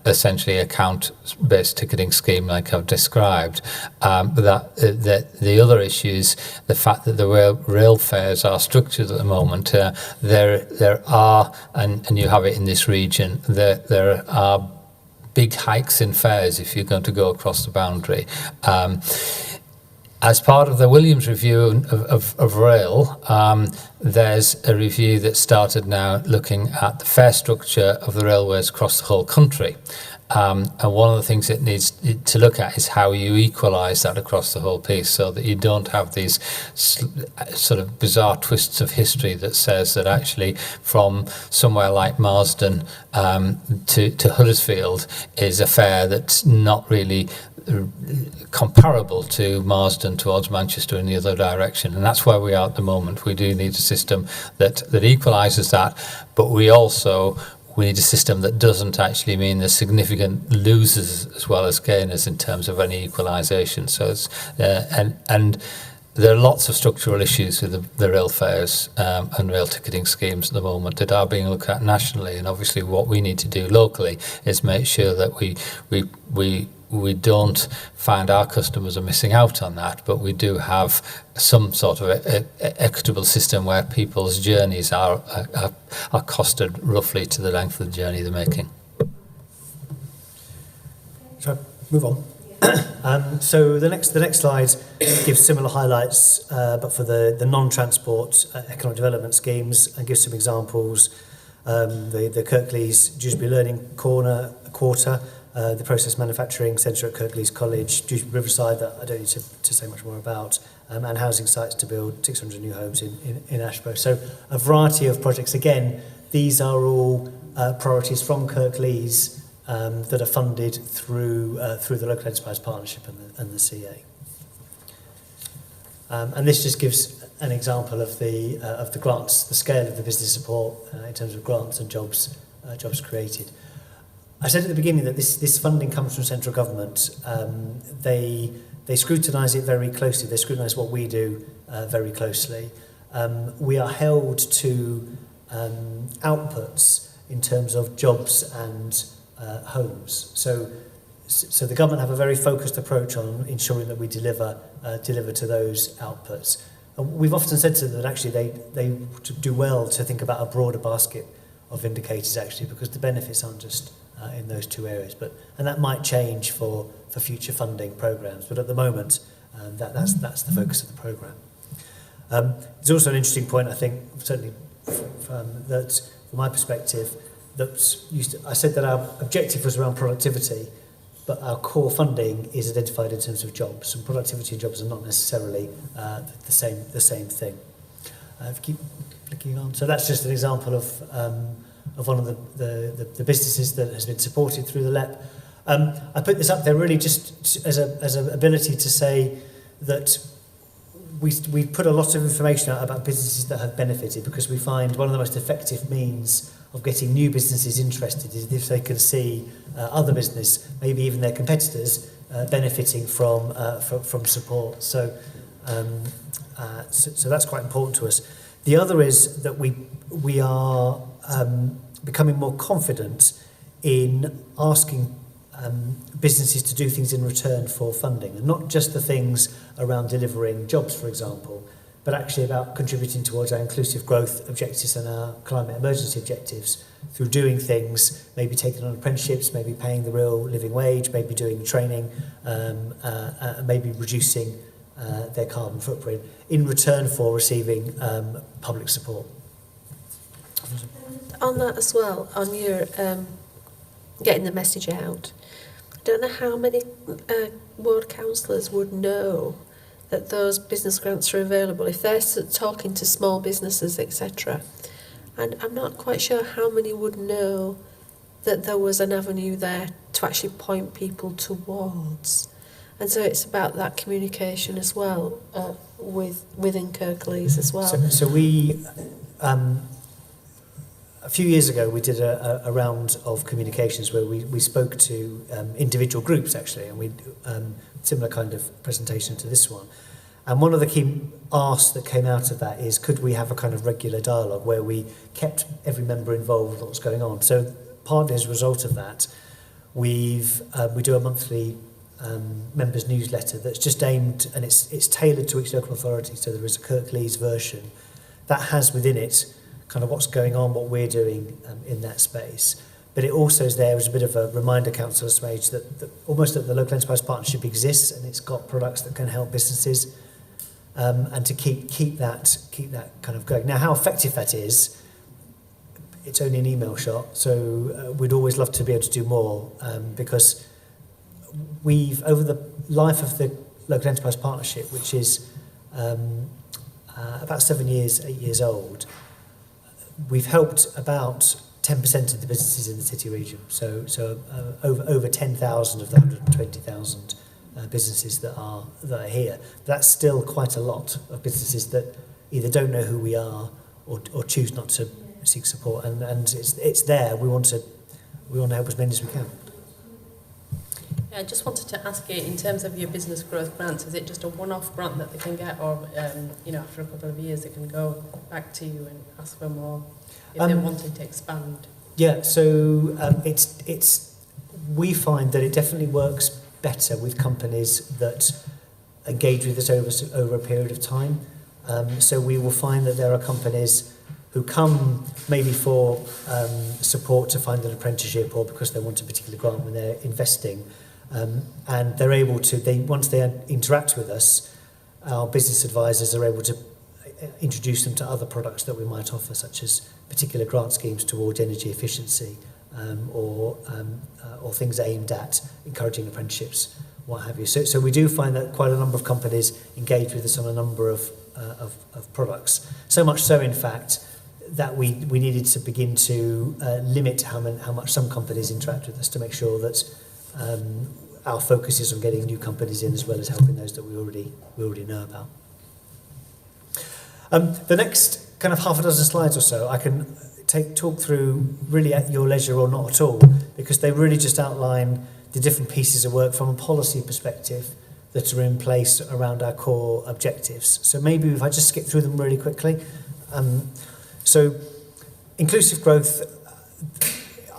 essentially account-based ticketing scheme like I've described, but the other issue is the fact that the rail fares are structured at the moment. There are, and you have it in this region, there are big hikes in fares if you're going to go across the boundary. As part of the Williams review of rail, there's a review that started now looking at the fare structure of the railways across the whole country. And one of the things it needs to look at is how you equalise that across the whole piece so that you don't have these sort of bizarre twists of history that says that actually from somewhere like Marsden to Huddersfield is a fare that's not really comparable to Marsden towards Manchester in the other direction, and that's where we are at the moment. We do need a system that equalises that, but we need a system that doesn't actually mean there's significant losers as well as gainers in terms of any equalisation. So it's and there are lots of structural issues with the rail fares and rail ticketing schemes at the moment that are being looked at nationally, and obviously what we need to do locally is make sure that we don't find our customers are missing out on that, but we do have some sort of equitable system where people's journeys are costed roughly to the length of the journey they're making.
Shall I move on? So the next slide gives similar highlights, but for the non-transport economic development schemes, and gives some examples. The Kirklees Dewsbury Learning Quarter, the Process Manufacturing Centre at Kirklees College, Dewsbury Riverside, that I don't need to say much more about, and housing sites to build 600 new homes in Ashborough. So a variety of projects. Again, these are all priorities from Kirklees that are funded through the Local Enterprise Partnership and the CA. And this just gives an example of the grants, the scale of the business support in terms of grants and jobs created. I said at the beginning that this funding comes from central government. They scrutinise it very closely. They scrutinise what we do very closely. We are held to outputs in terms of jobs and homes. So the government have a very focused approach on ensuring that we deliver to those outputs. And we've often said to them that actually they do well to think about a broader basket of indicators actually, because the benefits aren't just in those two areas, and that might change for future funding programs. But at the moment, that's the focus of the program. It's also an interesting point, I think, certainly that from my perspective, I said that our objective was around productivity, but our core funding is identified in terms of jobs, and productivity and jobs are not necessarily the same thing. If you keep flicking on, so that's just an example of one of the businesses that has been supported through the LEP. I put this up there really just as an ability to say that we put a lot of information out about businesses that have benefited, because we find one of the most effective means of getting new businesses interested is if they can see other business, maybe even their competitors, benefiting from support. So that's quite important to us. The other is that we are becoming more confident in asking businesses to do things in return for funding, and not just the things around delivering jobs, for example, but actually about contributing towards our inclusive growth objectives and our climate emergency objectives through doing things, maybe taking on apprenticeships, maybe paying the real living wage, maybe doing training, maybe reducing their carbon footprint in return for receiving public support.
On that as well, on your getting the message out, I don't know how many ward councillors would know that those business grants are available if they're talking to small businesses, etc. And I'm not quite sure how many would know that there was an avenue there to actually point people towards. And so it's about that communication as well within Kirklees as well.
So we, a few years ago, we did a round of communications where we spoke to individual groups actually, and we similar kind of presentation to this one. And one of the key asks that came out of that is, could we have a kind of regular dialogue where we kept every member involved with what was going on? So partly as a result of that, we do a monthly members newsletter that's just aimed, and it's tailored to each local authority. So there is a Kirklees version that has within it kind of what's going on, what we're doing in that space. But it also is there as a bit of a reminder, Councillor Smage, that almost that the local enterprise partnership exists and it's got products that can help businesses, and to keep that kind of going. Now, how effective that is, it's only an email shot. So we'd always love to be able to do more, because we've, over the life of the local enterprise partnership, which is about 8 years old, we've helped about 10% of the businesses in the city region. So over 10,000 of the 120,000 businesses that are here. That's still quite a lot of businesses that either don't know who we are or choose not to seek support. And it's there. We want to help as many as we can.
Yeah, I just wanted to ask you, in terms of your business growth grants, is it just a one-off grant that they can get, or after a couple of years they can go back to you and ask for more if they're wanting to expand?
Yeah, so we find that it definitely works better with companies that engage with us over a period of time. So we will find that there are companies who come maybe for support to find an apprenticeship or because they want a particular grant when they're investing. And they're able to, once they interact with us, our business advisors are able to introduce them to other products that we might offer, such as particular grant schemes towards energy efficiency, or things aimed at encouraging apprenticeships, what have you. So we do find that quite a number of companies engage with us on a number of products. So much so, in fact, that we needed to begin to limit how much some companies interact with us to make sure that our focus is on getting new companies in as well as helping those that we already know about. The next kind of half a dozen slides or so I can talk through really at your leisure or not at all, because they really just outline the different pieces of work from a policy perspective that are in place around our core objectives. So maybe if I just skip through them really quickly. So inclusive growth,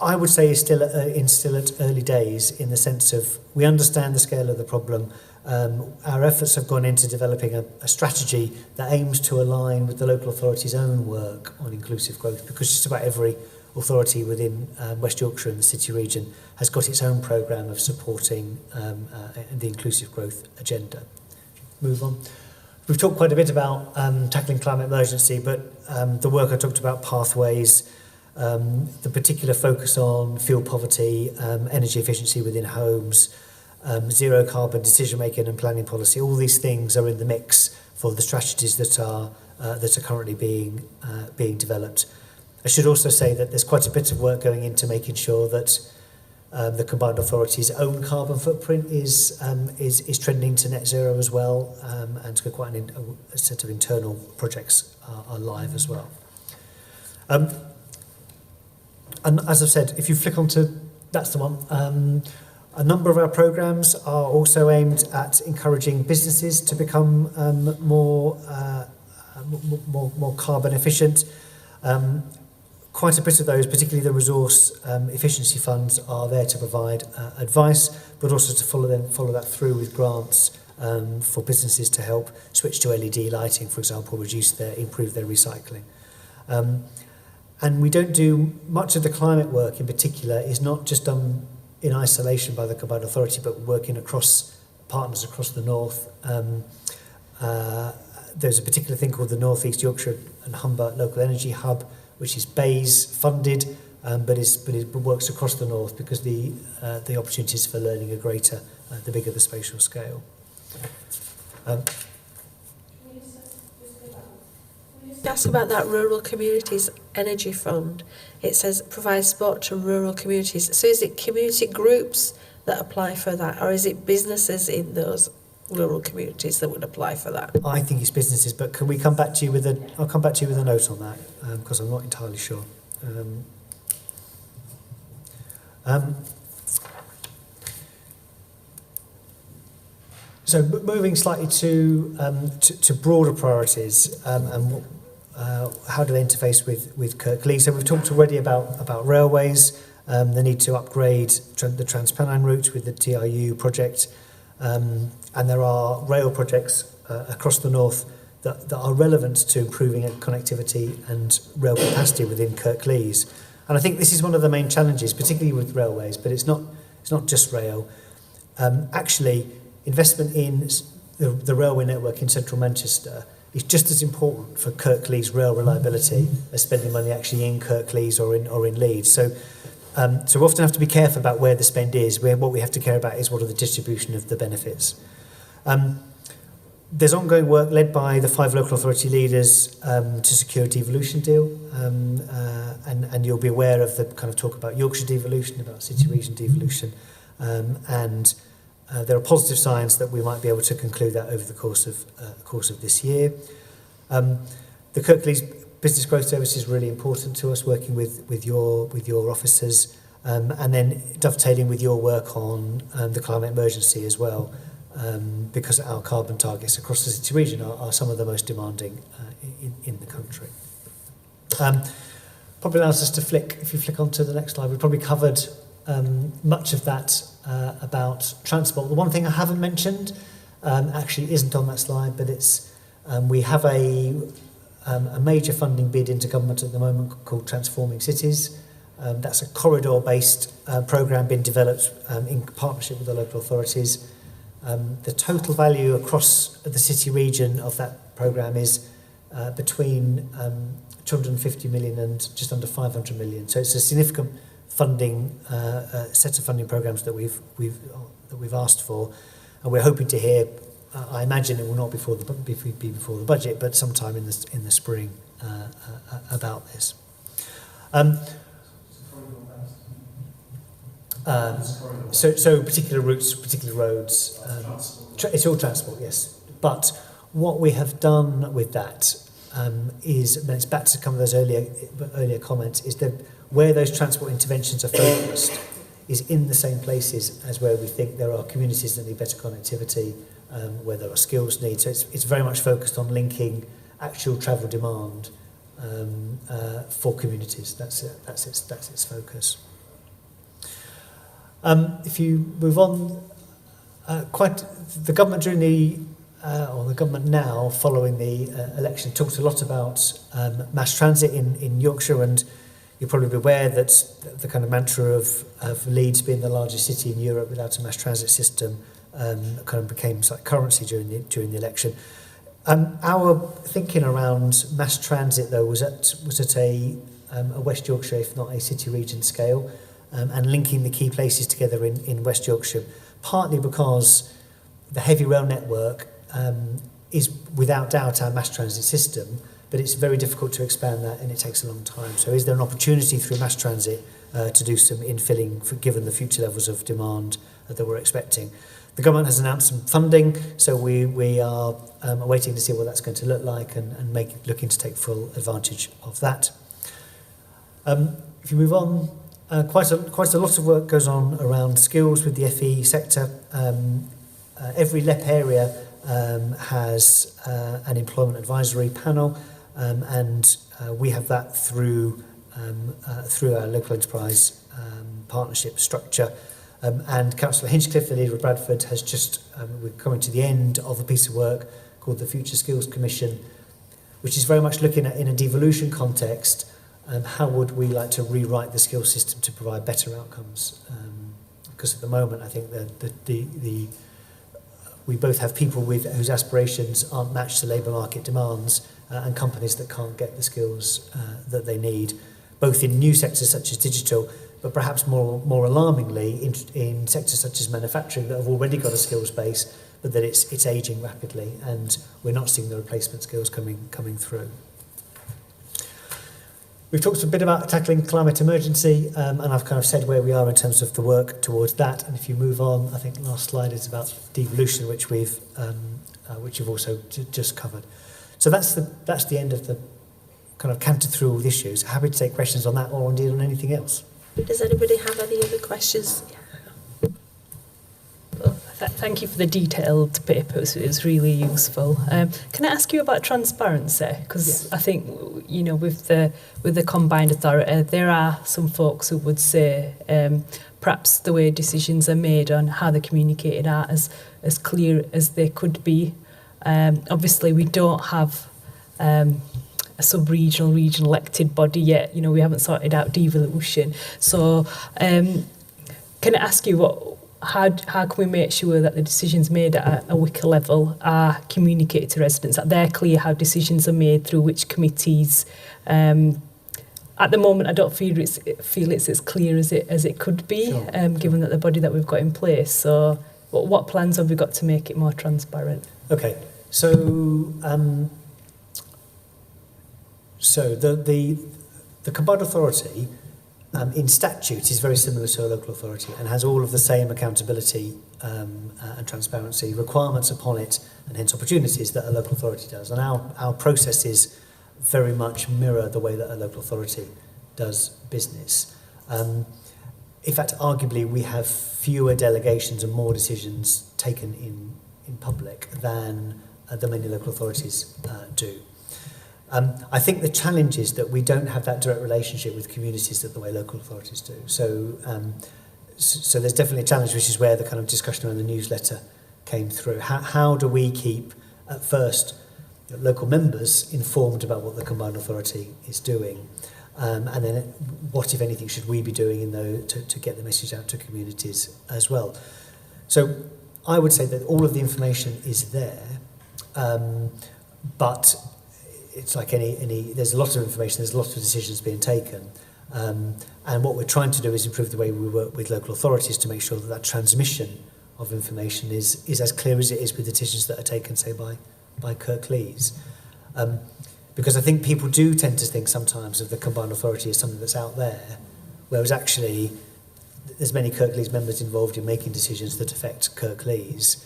I would say, is still at early days, in the sense of we understand the scale of the problem. Our efforts have gone into developing a strategy that aims to align with the local authority's own work on inclusive growth, because just about every authority within West Yorkshire and the city region has got its own programme of supporting the inclusive growth agenda. Move on. We've talked quite a bit about tackling climate emergency, but the work I talked about, pathways, the particular focus on fuel poverty, energy efficiency within homes, zero carbon decision making and planning policy, all these things are in the mix for the strategies that are currently being developed. I should also say that there's quite a bit of work going into making sure that the combined authority's own carbon footprint is trending to net zero as well, and quite a set of internal projects are live as well. And as I've said, if you flick onto, that's the one. A number of our programmes are also aimed at encouraging businesses to become more carbon efficient. Quite a bit of those, particularly the resource efficiency funds, are there to provide advice, but also to follow that through with grants for businesses to help switch to LED lighting, for example, improve their recycling. And we don't do much of the climate work in particular is not just done in isolation by the combined authority, but working across partners across the north. There's a particular thing called the North East Yorkshire and Humber Local Energy Hub, which is BAYS funded, but it works across the north because the opportunities for learning are greater the bigger the spatial scale.
Ask about that Rural Communities Energy Fund. It says provide support to rural communities. So is it community groups that apply for that, or is it businesses in those rural communities that would apply for that?
I think it's businesses, but can we come back to you with I'll come back to you with a note on that, because I'm not entirely sure. So moving slightly to broader priorities, and how do they interface with Kirklees? So we've talked already about railways, the need to upgrade the Transpennine route with the TRU project, and there are rail projects across the north that are relevant to improving connectivity and rail capacity within Kirklees. And I think this is one of the main challenges, particularly with railways, but it's not just rail. Actually, investment in the railway network in central Manchester is just as important for Kirklees rail reliability as spending money actually in Kirklees or in Leeds. So we often have to be careful about where the spend is. What we have to care about is what are the distribution of the benefits. There's ongoing work led by the 5 local authority leaders to secure a devolution deal, and you'll be aware of the kind of talk about Yorkshire devolution, about city region devolution, and there are positive signs that we might be able to conclude that over the course of this year. The Kirklees Business Growth Service is really important to us, working with your officers, and then dovetailing with your work on the climate emergency as well, because our carbon targets across the city region are some of the most demanding in the country. Probably allows us to flick, if you flick onto the next slide, we've probably covered much of that about transport. The one thing I haven't mentioned actually isn't on that slide, but it's we have a major funding bid into government at the moment called Transforming Cities. That's a corridor-based programme being developed in partnership with the local authorities. The total value across the city region of that programme is between 250 million and just under 500 million. So it's a significant funding set of funding programmes that we've asked for, and we're hoping to hear. I imagine it will not be before the budget, but sometime in the spring about this. So particular routes, particular roads. It's all transport, yes. But what we have done with that is, and it's back to some of those earlier comments, is that where those transport interventions are focused is in the same places as where we think there are communities that need better connectivity, where there are skills needs. So it's very much focused on linking actual travel demand for communities. That's its focus. If you move on, the government during the government now following the election talked a lot about mass transit in Yorkshire, and you're probably aware that the kind of mantra of Leeds being the largest city in Europe without a mass transit system kind of became like currency during the election. Our thinking around mass transit though was at a West Yorkshire, if not a city region scale, and linking the key places together in West Yorkshire, partly because the heavy rail network is without doubt our mass transit system, but it's very difficult to expand that and it takes a long time. So is there an opportunity through mass transit to do some infilling given the future levels of demand that we're expecting? The government has announced some funding, so we are waiting to see what that's going to look like and looking to take full advantage of that. If you move on, quite a lot of work goes on around skills with the FE sector. Every LEP area has an employment advisory panel, and we have that through our local enterprise partnership structure. And Councillor Hinchcliffe, the leader of Bradford, has we're coming to the end of a piece of work called the Future Skills Commission, which is very much looking at, in a devolution context, how would we like to rewrite the skills system to provide better outcomes? Because at the moment, I think we both have people whose aspirations aren't matched to labour market demands, and companies that can't get the skills that they need, both in new sectors such as digital, but perhaps more alarmingly in sectors such as manufacturing that have already got a skills base, but that it's ageing rapidly, and we're not seeing the replacement skills coming through. We've talked a bit about tackling climate emergency, and I've kind of said where we are in terms of the work towards that. And if you move on, I think the last slide is about devolution, which you've also just covered. So that's the end of the kind of canter through all the issues. Happy to take questions on that or indeed on anything else.
Does anybody have any other questions?
Thank you for the detailed papers. It was really useful. Can I ask you about transparency? Because
Yes.
I think, you know, with the combined authority, there are some folks who would say perhaps the way decisions are made on how they're communicated are as clear as they could be. Obviously, we don't have a sub-regional, regional elected body yet. You know, we haven't sorted out devolution. So can I ask you how can we make sure that the decisions made at a Wicker level are communicated to residents, that they're clear how decisions are made through which committees? At the moment, I don't feel it's as clear as it could be,
Sure.
Given that the body that we've got in place. So what plans have we got to make it more transparent?
Okay, so the combined authority in statute is very similar to a local authority and has all of the same accountability and transparency requirements upon it, and hence opportunities that a local authority does. And our processes very much mirror the way that a local authority does business. In fact, arguably, we have fewer delegations and more decisions taken in public than many local authorities do. I think the challenge is that we don't have that direct relationship with communities that the way local authorities do. So there's definitely a challenge, which is where the kind of discussion around the newsletter came through. How do we keep, at first, local members informed about what the combined authority is doing? And then what, if anything, should we be doing to get the message out to communities as well? So I would say that all of the information is there, but it's like there's a lot of information, there's a lot of decisions being taken. And what we're trying to do is improve the way we work with local authorities to make sure that that transmission of information is as clear as it is with decisions that are taken, say, by Kirklees. Because I think people do tend to think sometimes of the combined authority as something that's out there, whereas actually there's many Kirklees members involved in making decisions that affect Kirklees.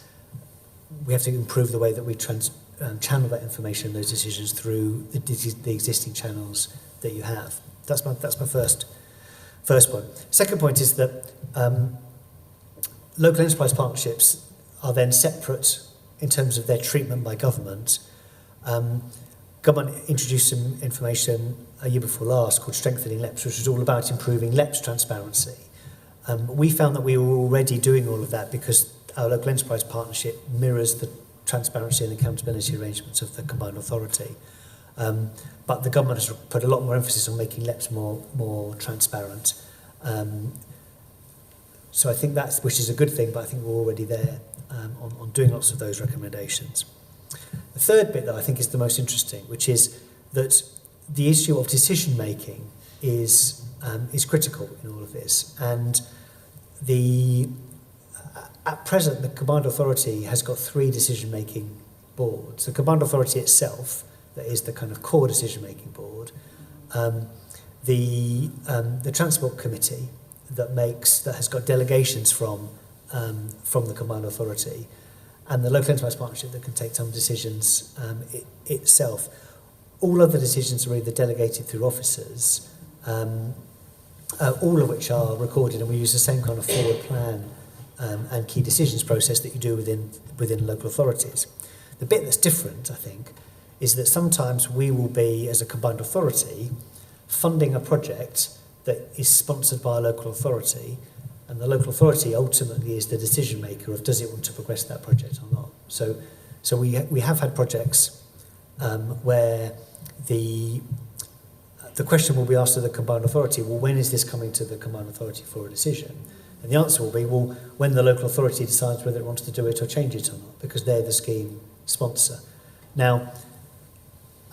We have to improve the way that we channel that information, those decisions, through the existing channels that you have. That's my first point. Second point is that local enterprise partnerships are then separate in terms of their treatment by government. Government introduced some information a year before last called Strengthening LEPs, which was all about improving LEPs transparency. We found that we were already doing all of that because our local enterprise partnership mirrors the transparency and accountability arrangements of the combined authority. But the government has put a lot more emphasis on making LEPs more transparent. So I think which is a good thing, but I think we're already there on doing lots of those recommendations. The third bit that I think is the most interesting, which is that the issue of decision making is critical in all of this. And at present, the combined authority has got 3 decision-making boards. The combined authority itself, that is the kind of core decision-making board, the transport committee that has got delegations from the combined authority, and the local enterprise partnership that can take some decisions itself. All other decisions are either delegated through officers, all of which are recorded, and we use the same kind of forward plan and key decisions process that you do within local authorities. The bit that's different, I think, is that sometimes we will be, as a combined authority, funding a project that is sponsored by a local authority, and the local authority ultimately is the decision maker of does it want to progress that project or not. So we have had projects where the question will be asked to the combined authority, well, when is this coming to the combined authority for a decision? And the answer will be, well, when the local authority decides whether it wants to do it or change it or not, because they're the scheme sponsor. Now,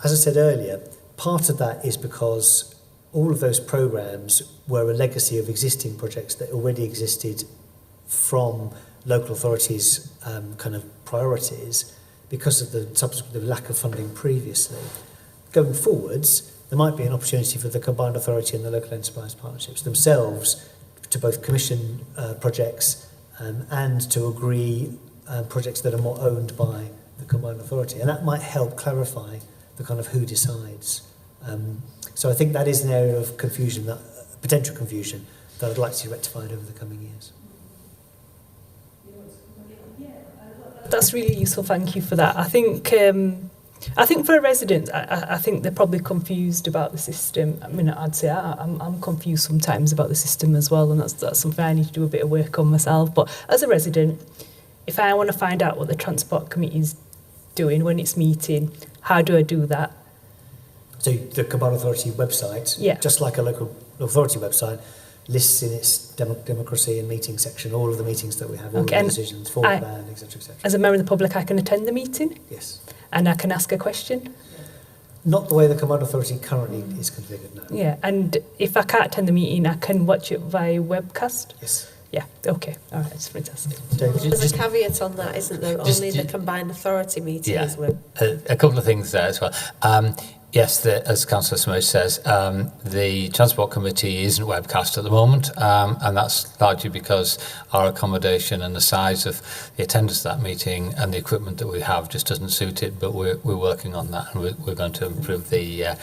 as I said earlier, part of that is because all of those programmes were a legacy of existing projects that already existed from local authorities' kind of priorities because of the lack of funding previously. Going forwards, there might be an opportunity for the combined authority and the local enterprise partnerships themselves to both commission projects and to agree projects that are more owned by the combined authority. And that might help clarify the kind of who decides. So I think that is an area of confusion, that potential confusion, that I'd like to see rectified over the coming years.
That's really useful. Thank you for that. I think for a resident, I think they're probably confused about the system. I mean, I'd say I'm confused sometimes about the system as well, and that's something I need to do a bit of work on myself. But as a resident, if I want to find out what the Transport Committee is doing when it's meeting, how do I do that?
So the combined authority website,
Yeah.
just like a local authority website, lists in its democracy and meeting section all of the meetings that we have, all
Okay,
of
and
the decisions, forward ban, etc., etc.
As a member of the public, I can attend the meeting
Yes.
and I can ask a question.
Not the way the combined authority currently is configured now.
Yeah, and if I can't attend the meeting, I can watch it via webcast.
Yes.
Yeah, okay, all right, it's fantastic.
David,
There's a caveat on that, isn't there?
Just-
Only the combined authority meetings
Yeah.
were.
A couple of things there as well. Yes, as Councillor Smosh says, the Transport Committee isn't webcast at the moment, and that's largely because our accommodation and the size of the attendance at that meeting and the equipment that we have just doesn't suit it, but we're working on that, and we're going to improve the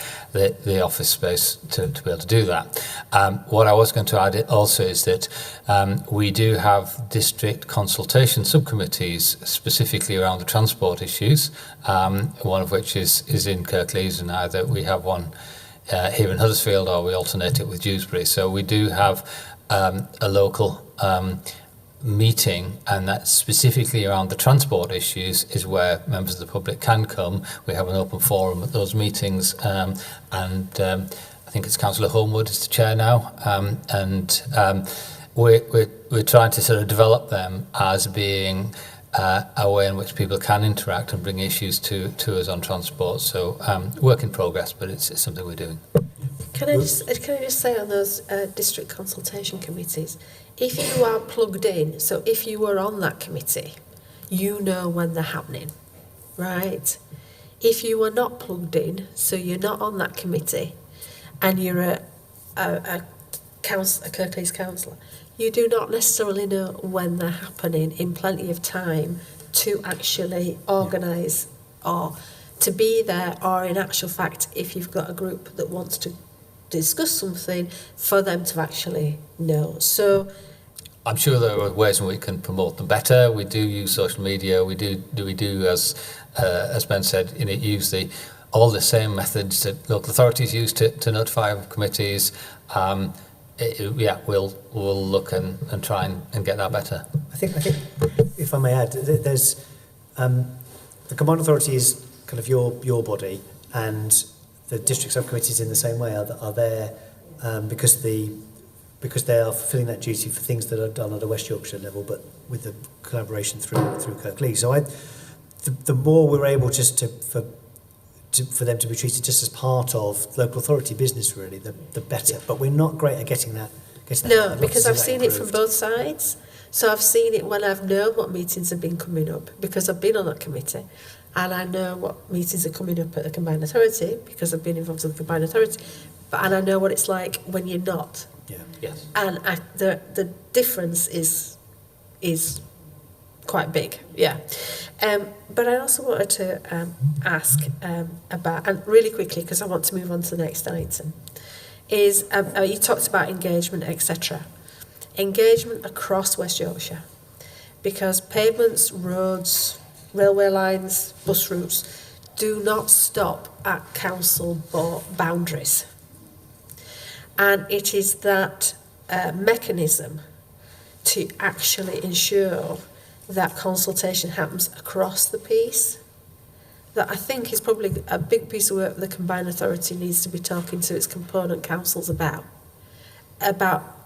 office space to be able to do that. What I was going to add also is that we do have district consultation subcommittees specifically around the transport issues, one of which is in Kirklees, and either we have one here in Huddersfield or we alternate it with Dewsbury. So we do have a local meeting, and that's specifically around the transport issues is where members of the public can come. We have an open forum at those meetings, and I think it's Councillor Homewood is the chair now, and we're trying to sort of develop them as being a way in which people can interact and bring issues to us on transport. So work in progress, but it's something we're doing.
Can I just say on those district consultation committees, if you are plugged in, so if you were on that committee, you know when they're happening, right? If you are not plugged in, so you're not on that committee, and you're a Kirklees councillor, you do not necessarily know when they're happening in plenty of time to actually organise or to be there, or in actual fact, if you've got a group that wants to discuss something, for them to actually know. So
I'm sure there are ways in which we can promote them better. We do use social media. We do as Ben said, use all the same methods that local authorities use to notify committees. We'll look and try and get that better.
I think if I may add, there's the combined authority is kind of your body, and the district subcommittees in the same way are there because they are fulfilling that duty for things that are done at a West Yorkshire level, but with the collaboration through Kirklees. So the more we're able just for them to be treated just as part of local authority business, really, the better. But we're not great at getting that.
No, because I've seen it from both sides. So I've seen it when I've known what meetings have been coming up, because I've been on that committee, and I know what meetings are coming up at the combined authority because I've been involved with the combined authority. And I know what it's like when you're not.
Yeah.
Yes.
And the difference is quite big, yeah. But I also wanted to ask about, and really quickly, because I want to move on to the next item, is you talked about engagement, etc. Engagement across West Yorkshire, because pavements, roads, railway lines, bus routes do not stop at council boundaries. And it is that mechanism to actually ensure that consultation happens across the piece that I think is probably a big piece of work the combined authority needs to be talking to its component councils about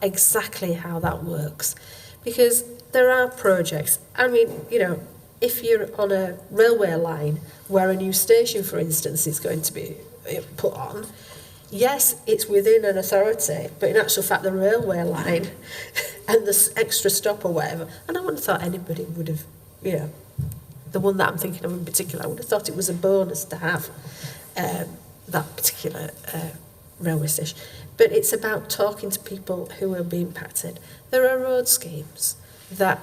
exactly how that works. Because there are projects, I mean, if you're on a railway line where a new station, for instance, is going to be put on, yes, it's within an authority, but in actual fact, the railway line and the extra stop or whatever, and I wouldn't have thought anybody would have, the one that I'm thinking of in particular, I would have thought it was a bonus to have. that particular railway station. But it's about talking to people who will be impacted. There are road schemes that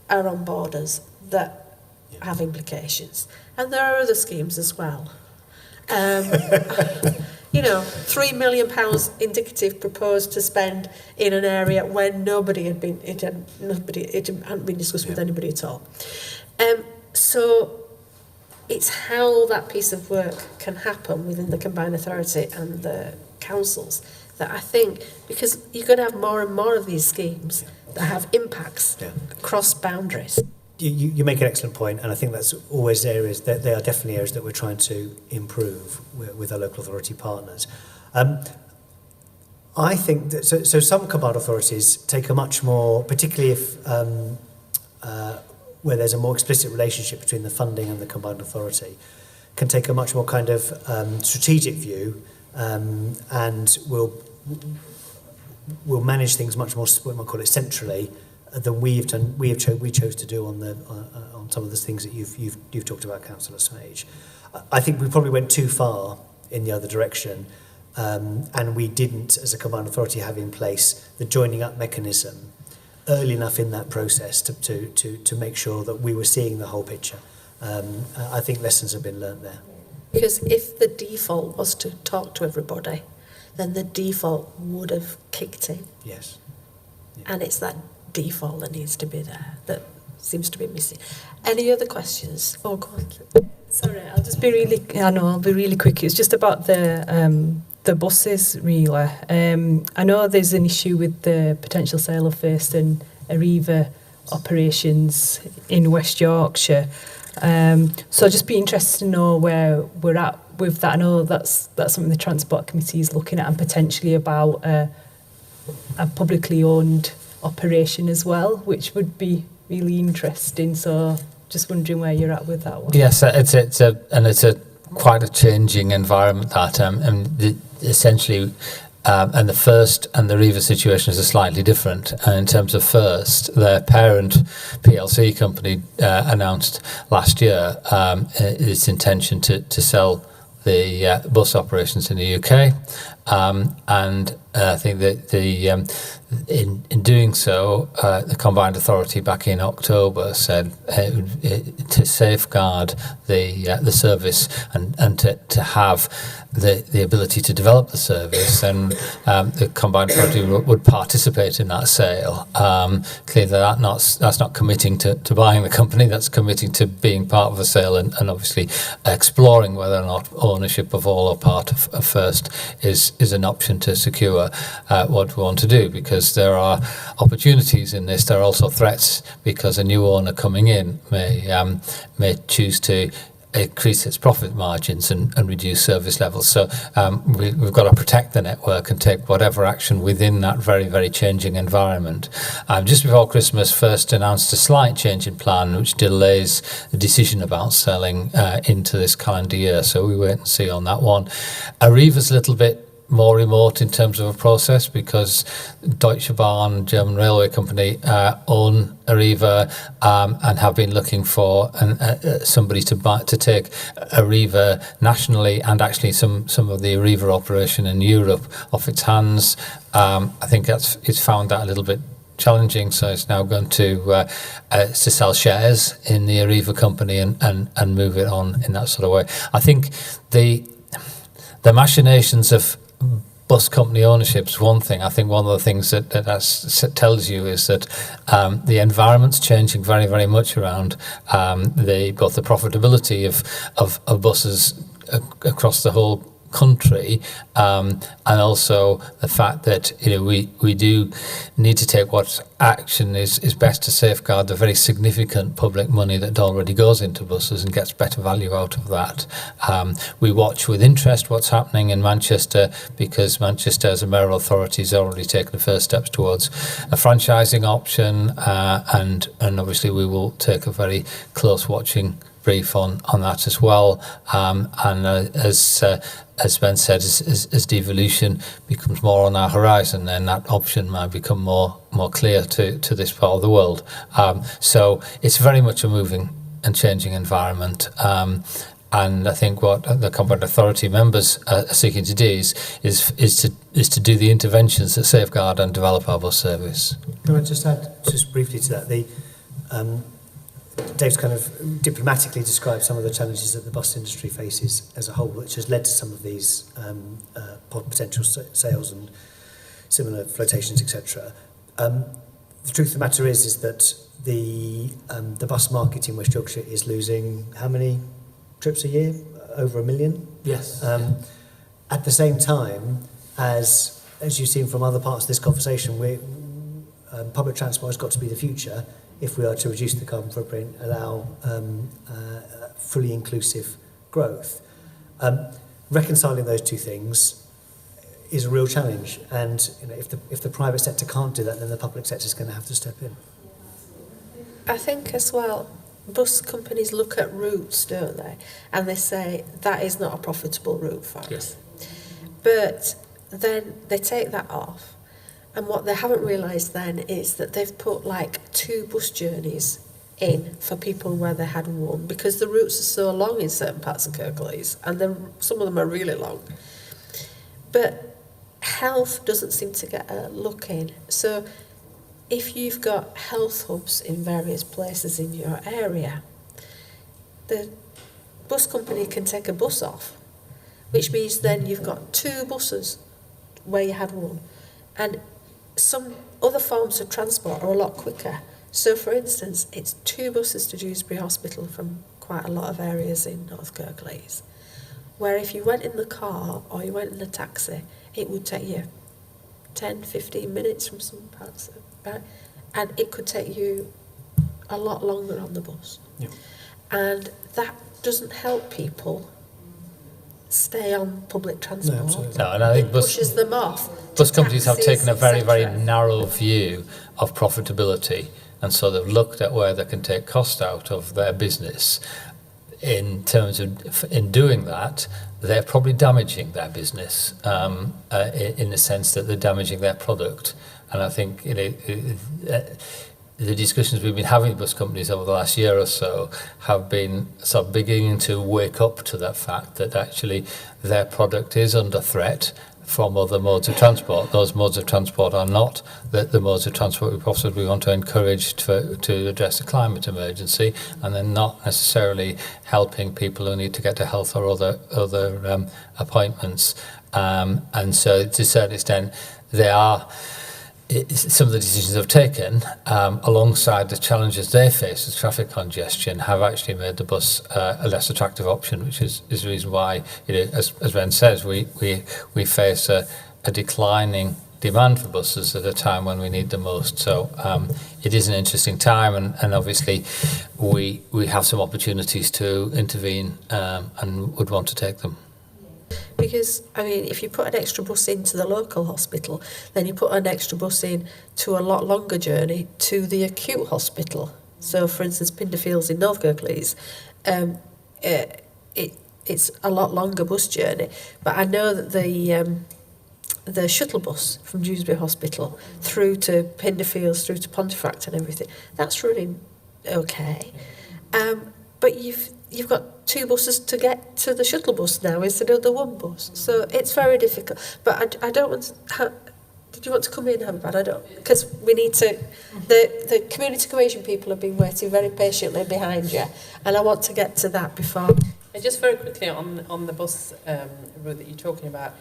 are on borders that have implications. And there are other schemes as well. You know, £3 million indicative proposed to spend in an area when it hadn't been discussed with anybody at all. So it's how that piece of work can happen within the combined authority and the councils that I think, because you're going to have more and more of these schemes that have impacts across boundaries.
You make an excellent point, and I think that's always areas that they are definitely areas that we're trying to improve with our local authority partners. I think that so some combined authorities take a much more, particularly if where there's a more explicit relationship between the funding and the combined authority, can take a much more kind of strategic view, and will manage things much more, what I call it, centrally than we chose to do on some of the things that you've talked about, Councillor Smage. I think we probably went too far in the other direction, and we didn't, as a combined authority, have in place the joining up mechanism early enough in that process to make sure that we were seeing the whole picture. I think lessons have been learnt there.
Because if the default was to talk to everybody, then the default would have kicked in.
Yes. Yeah.
And it's that default that needs to be there that seems to be missing. Any other questions? Oh, go on.
Sorry, I'll be really quick. It's just about the buses, really. I know there's an issue with the potential sale of First and Arriva operations in West Yorkshire. So I'd just be interested to know where we're at with that. I know that's something the Transport Committee is looking at, and potentially about a publicly owned operation as well, which would be really interesting. So just wondering where you're at with that one.
Yes, it's quite a changing environment that, and essentially, and the First and the Arriva situations are slightly different. In terms of First, their parent PLC company announced last year its intention to sell the bus operations in the UK, and I think that in doing so, the combined authority back in October said to safeguard the service and to have the ability to develop the service, and the combined authority would participate in that sale. Clearly, that's not committing to buying the company. That's committing to being part of a sale, and obviously exploring whether or not ownership of all or part of First is an option to secure what we want to do, because there are opportunities in this. There are also threats, because a new owner coming in may choose to increase its profit margins and reduce service levels. So we've got to protect the network and take whatever action within that very, very changing environment. Just before Christmas, First announced a slight change in plan, which delays the decision about selling into this calendar year. So we wait and see on that one. Arriva's a little bit more remote in terms of a process, because Deutsche Bahn, German railway company, own Arriva, and have been looking for somebody to take Arriva nationally, and actually some of the Arriva operation in Europe off its hands. I think it's found that a little bit challenging, so it's now going to sell shares in the Arriva company and move it on in that sort of way. I think the machinations of bus company ownership is one thing. I think one of the things that tells you is that the environment's changing very, very much around both the profitability of buses across the whole country, and also the fact that we do need to take what action is best to safeguard the very significant public money that already goes into buses and gets better value out of that. We watch with interest what's happening in Manchester, because Manchester as a mayoral authority has already taken the first steps towards a franchising option, and obviously we will take a very close watching brief on that as well, and as Ben said, as devolution becomes more on our horizon, then that option might become more clear to this part of the world. So it's very much a moving and changing environment, And I think what the Competent Authority members are seeking to do is to do the interventions that safeguard and develop our bus service.
Can I just add just briefly to that? Dave's kind of diplomatically described some of the challenges that the bus industry faces as a whole, which has led to some of these potential sales and similar flotations, etc. The truth of the matter is that the bus market in West Yorkshire is losing how many trips a year? Over 1 million?
Yes.
At the same time, as you've seen from other parts of this conversation, public transport has got to be the future if we are to reduce the carbon footprint, allow fully inclusive growth. Reconciling those two things is a real challenge, and if the private sector can't do that, then the public sector is going to have to step in.
I think as well, bus companies look at routes, don't they? And they say, that is not a profitable route for us.
Yes.
But then they take that off. And what they haven't realised then is that they've put like 2 bus journeys in for people where they had 1, because the routes are so long in certain parts of Kirklees, and then some of them are really long. But health doesn't seem to get a look in. So if you've got health hubs in various places in your area, the bus company can take a bus off, which means then you've got 2 buses where you had 1. And some other forms of transport are a lot quicker. So, for instance, it's 2 buses to Dewsbury Hospital from quite a lot of areas in North Kirklees, where if you went in the car or you went in a taxi, it would take you 10, 15 minutes from some parts of right? And it could take you a lot longer on the bus.
Yeah.
And that doesn't help people stay on public transport.
No, absolutely.
No, and I think
It pushes them off.
bus companies have
taxis,
taken a very, very
etc.
narrow view of profitability, and so they've looked at where they can take cost out of their business. In terms of, in doing that, they're probably damaging their business in the sense that they're damaging their product. And I think the discussions we've been having with bus companies over the last year or so have been sort of beginning to wake up to that fact that actually their product is under threat from other modes of transport. Those modes of transport are not the modes of transport we possibly want to encourage to address the climate emergency, and they're not necessarily helping people who need to get to health or other appointments. And so to a certain extent, they are... Some of the decisions they've taken, alongside the challenges they face with traffic congestion, have actually made the bus a less attractive option, which is the reason why, as Ben says, we face a declining demand for buses at a time when we need them most. So it is an interesting time, and obviously we have some opportunities to intervene and would want to take them.
Because, I mean, if you put an extra bus into the local hospital, then you put an extra bus in to a lot longer journey to the acute hospital. So, for instance, Pinderfields in North Kirklees, it's a lot longer bus journey. But I know that the shuttle bus from Dewsbury Hospital through to Pinderfields, through to Pontefract and everything, that's running okay. But you've got 2 buses to get to the shuttle bus now instead of the 1 bus. So it's very difficult. But I don't want to... Did you want to come in, Hamad? I don't... Because we need to... The community cohesion people have been waiting very patiently behind you. And I want to get to that before...
And just very quickly on the bus route that you're talking about,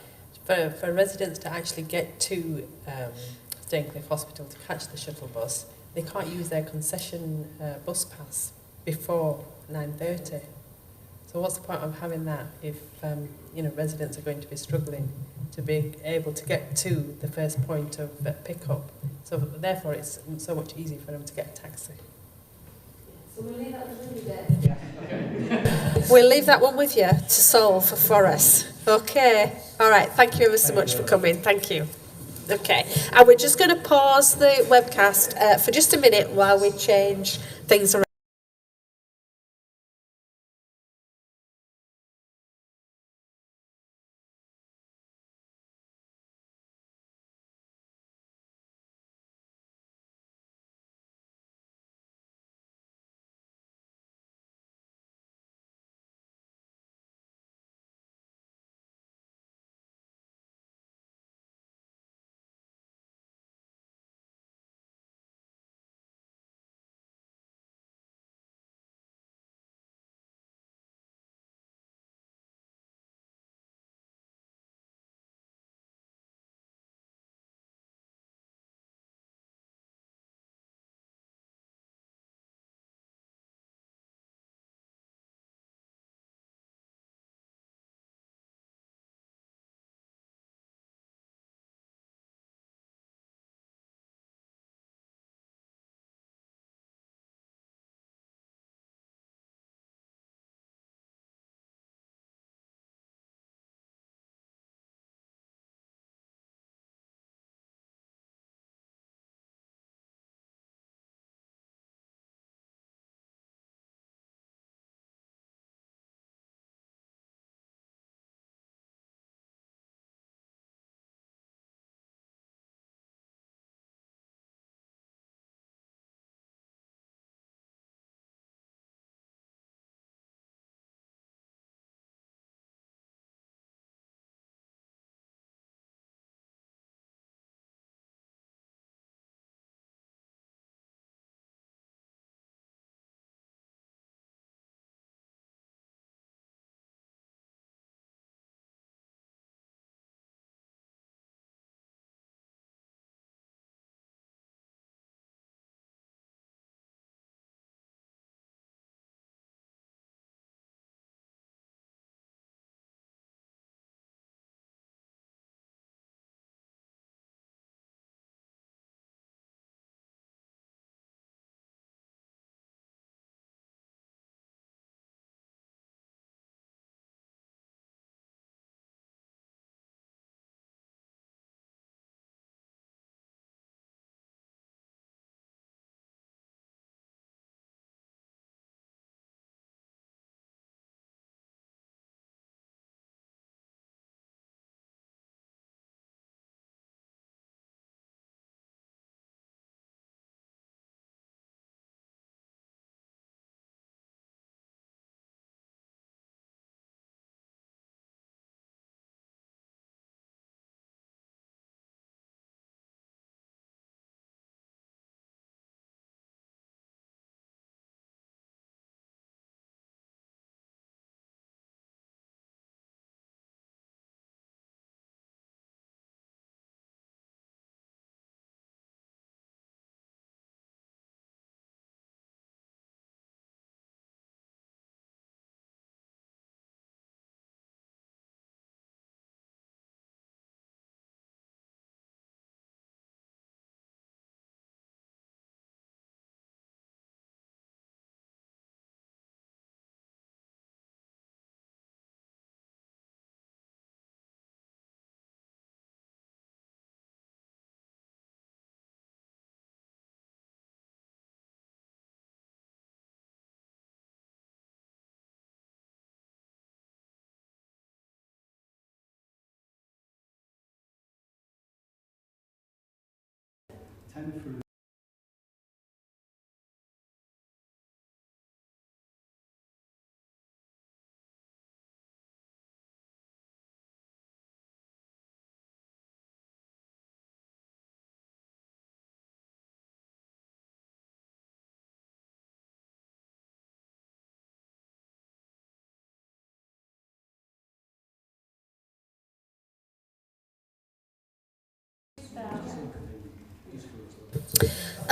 for residents to actually get to Staincliffe Hospital to catch the shuttle bus, they can't use their concession bus pass before 9:30. So what's the point of having that if residents are going to be struggling to be able to get to the first point of pickup? So therefore, it's so much easier for them to get a taxi.
So we'll leave that one with you. We'll leave that one with you to solve for us. Okay. All right. Thank you ever so much for coming. Thank you. Okay. And we're just going to pause the webcast for just a minute while we change things around.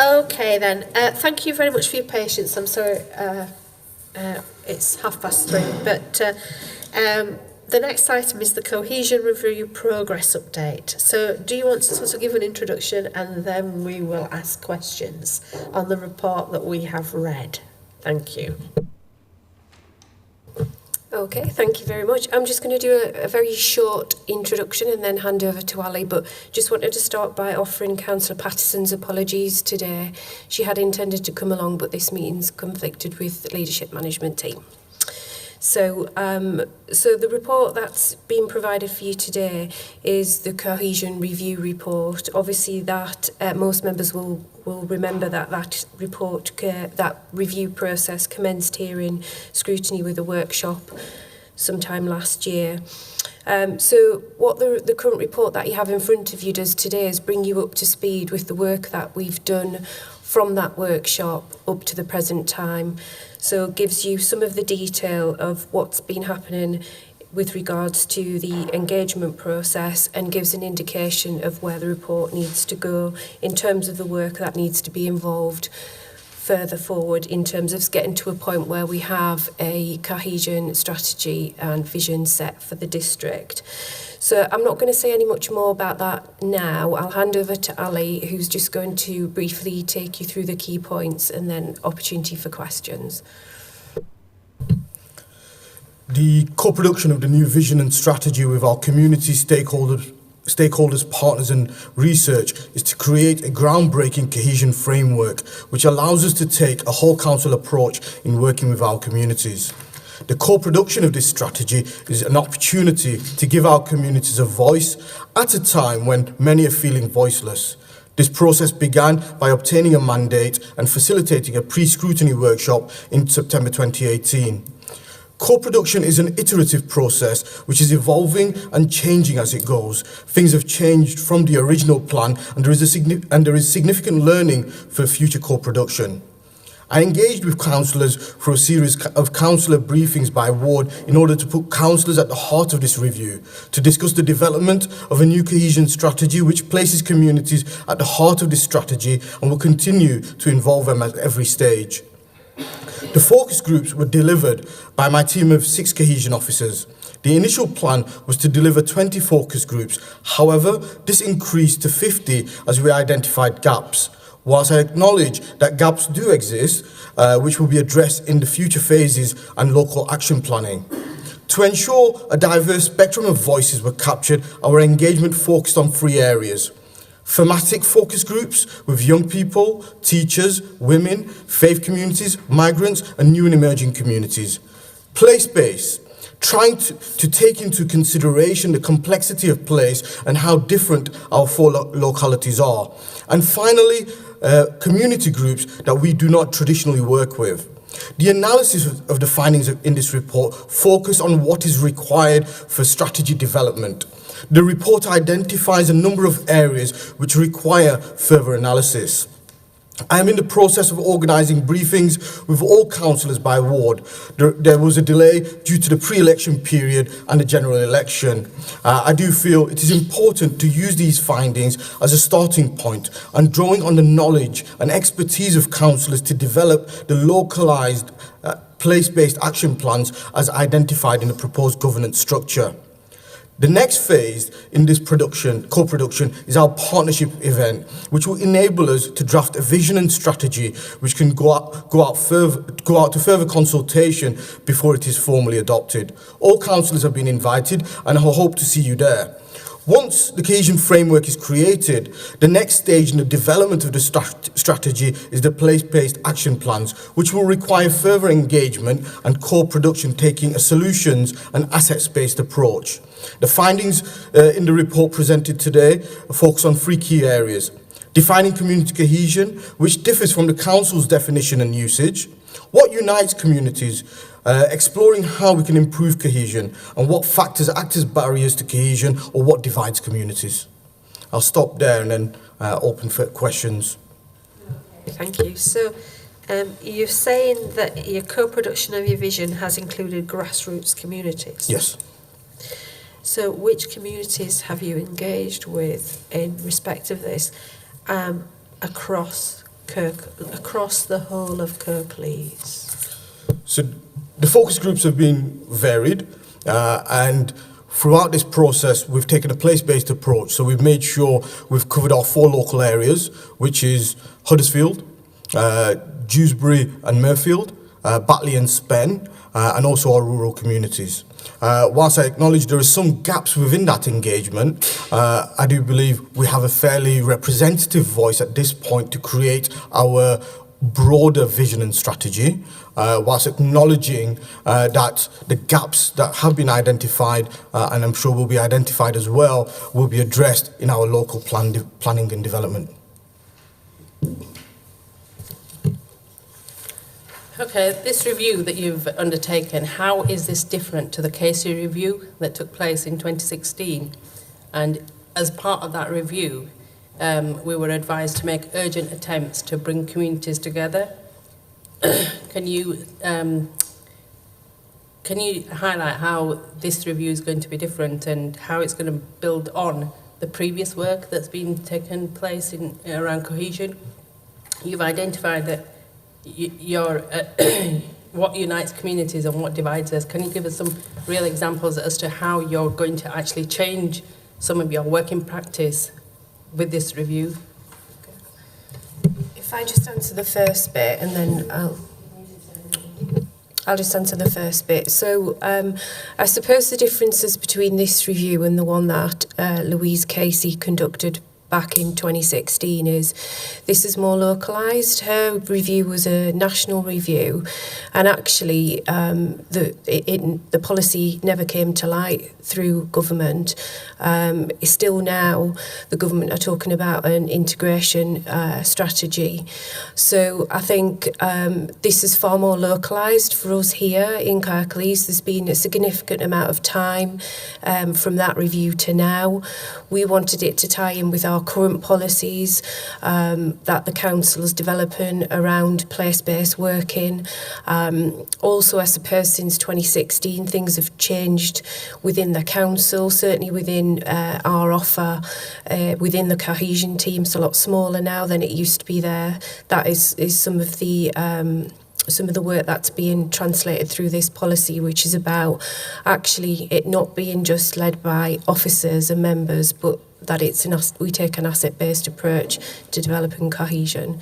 Okay then, thank you very much for your patience. I'm sorry it's 3:30, but the next item is the Cohesion Review Progress Update. So do you want to sort of give an introduction and then we will ask questions on the report that we have read? Thank you.
Okay, thank you very much. I'm just going to do a very short introduction and then hand over to Ali, but just wanted to start by offering Councillor Patterson's apologies today. She had intended to come along, but this meeting's conflicted with the leadership management team. So the report that's been provided for you today is the Cohesion Review Report. Obviously that most members will remember that report, that review process commenced here in Scrutiny with a workshop sometime last year. So what the current report that you have in front of you does today is bring you up to speed with the work that we've done from that workshop up to the present time. So it gives you some of the detail of what's been happening with regards to the engagement process and gives an indication of where the report needs to go in terms of the work that needs to be involved further forward in terms of getting to a point where we have a cohesion strategy and vision set for the district. So I'm not going to say any much more about that now. I'll hand over to Ali, who's just going to briefly take you through the key points and then opportunity for questions.
The co-production of the new vision and strategy with our community stakeholders, partners and research is to create a groundbreaking cohesion framework which allows us to take a whole council approach in working with our communities. The co-production of this strategy is an opportunity to give our communities a voice at a time when many are feeling voiceless. This process began by obtaining a mandate and facilitating a pre-scrutiny workshop in September 2018. Co-production is an iterative process which is evolving and changing as it goes. Things have changed from the original plan and there is significant learning for future co-production. I engaged with councillors for a series of councillor briefings by ward in order to put councillors at the heart of this review, to discuss the development of a new cohesion strategy which places communities at the heart of this strategy and will continue to involve them at every stage. The focus groups were delivered by my team of 6 cohesion officers. The initial plan was to deliver 20 focus groups. However, this increased to 50 as we identified gaps. Whilst I acknowledge that gaps do exist, which will be addressed in the future phases and local action planning. To ensure a diverse spectrum of voices were captured, our engagement focused on 3 areas. Thematic focus groups with young people, teachers, women, faith communities, migrants and new and emerging communities. Place-based, trying to take into consideration the complexity of place and how different our 4 localities are. And finally, community groups that we do not traditionally work with. The analysis of the findings in this report focus on what is required for strategy development. The report identifies a number of areas which require further analysis. I am in the process of organising briefings with all councillors by ward. There was a delay due to the pre-election period and the general election. I do feel it is important to use these findings as a starting point and drawing on the knowledge and expertise of councillors to develop the localised place-based action plans as identified in the proposed governance structure. The next phase in this co-production, is our partnership event, which will enable us to draft a vision and strategy which can go out to further consultation before it is formally adopted. All councillors have been invited and I hope to see you there. Once the cohesion framework is created, the next stage in the development of the strategy is the place-based action plans, which will require further engagement and co-production taking a solutions and assets-based approach. The findings in the report presented today focus on 3 key areas: defining community cohesion, which differs from the council's definition and usage, what unites communities, exploring how we can improve cohesion, and what factors act as barriers to cohesion or what divides communities. I'll stop there and then open for questions.
Thank you. So you're saying that your co-production of your vision has included grassroots communities?
Yes.
So which communities have you engaged with in respect of this across the whole of Kirklees?
So the focus groups have been varied, and throughout this process, we've taken a place-based approach. So we've made sure we've covered our 4 local areas, which is Huddersfield, Dewsbury and Mirfield, Batley and Spen, and also our rural communities. Whilst I acknowledge there are some gaps within that engagement, I do believe we have a fairly representative voice at this point to create our broader vision and strategy, whilst acknowledging that the gaps that have been identified, and I'm sure will be identified as well, will be addressed in our local planning and development.
Okay, this review that you've undertaken, how is this different to the Casey review that took place in 2016? And as part of that review, we were advised to make urgent attempts to bring communities together. Can you highlight how this review is going to be different and how it's going to build on the previous work that's been taken place around cohesion? You've identified that what unites communities and what divides us. Can you give us some real examples as to how you're going to actually change some of your working practice with this review?
If I just answer the first bit and then I'll just answer the first bit. So I suppose the differences between this review and the one that Louise Casey conducted back in 2016 is this is more localised. Her review was a national review, and actually the policy never came to light through government. Still now the government are talking about an integration strategy. So I think this is far more localised for us here in Kirklees. There's been a significant amount of time from that review to now. We wanted it to tie in with our current policies that the council is developing around place-based working. Also, I suppose since 2016, things have changed within the council, certainly within our offer, within the cohesion team. It's a lot smaller now than it used to be there. That is some of the work that's being translated through this policy, which is about actually it not being just led by officers and members, but that we take an asset-based approach to developing cohesion.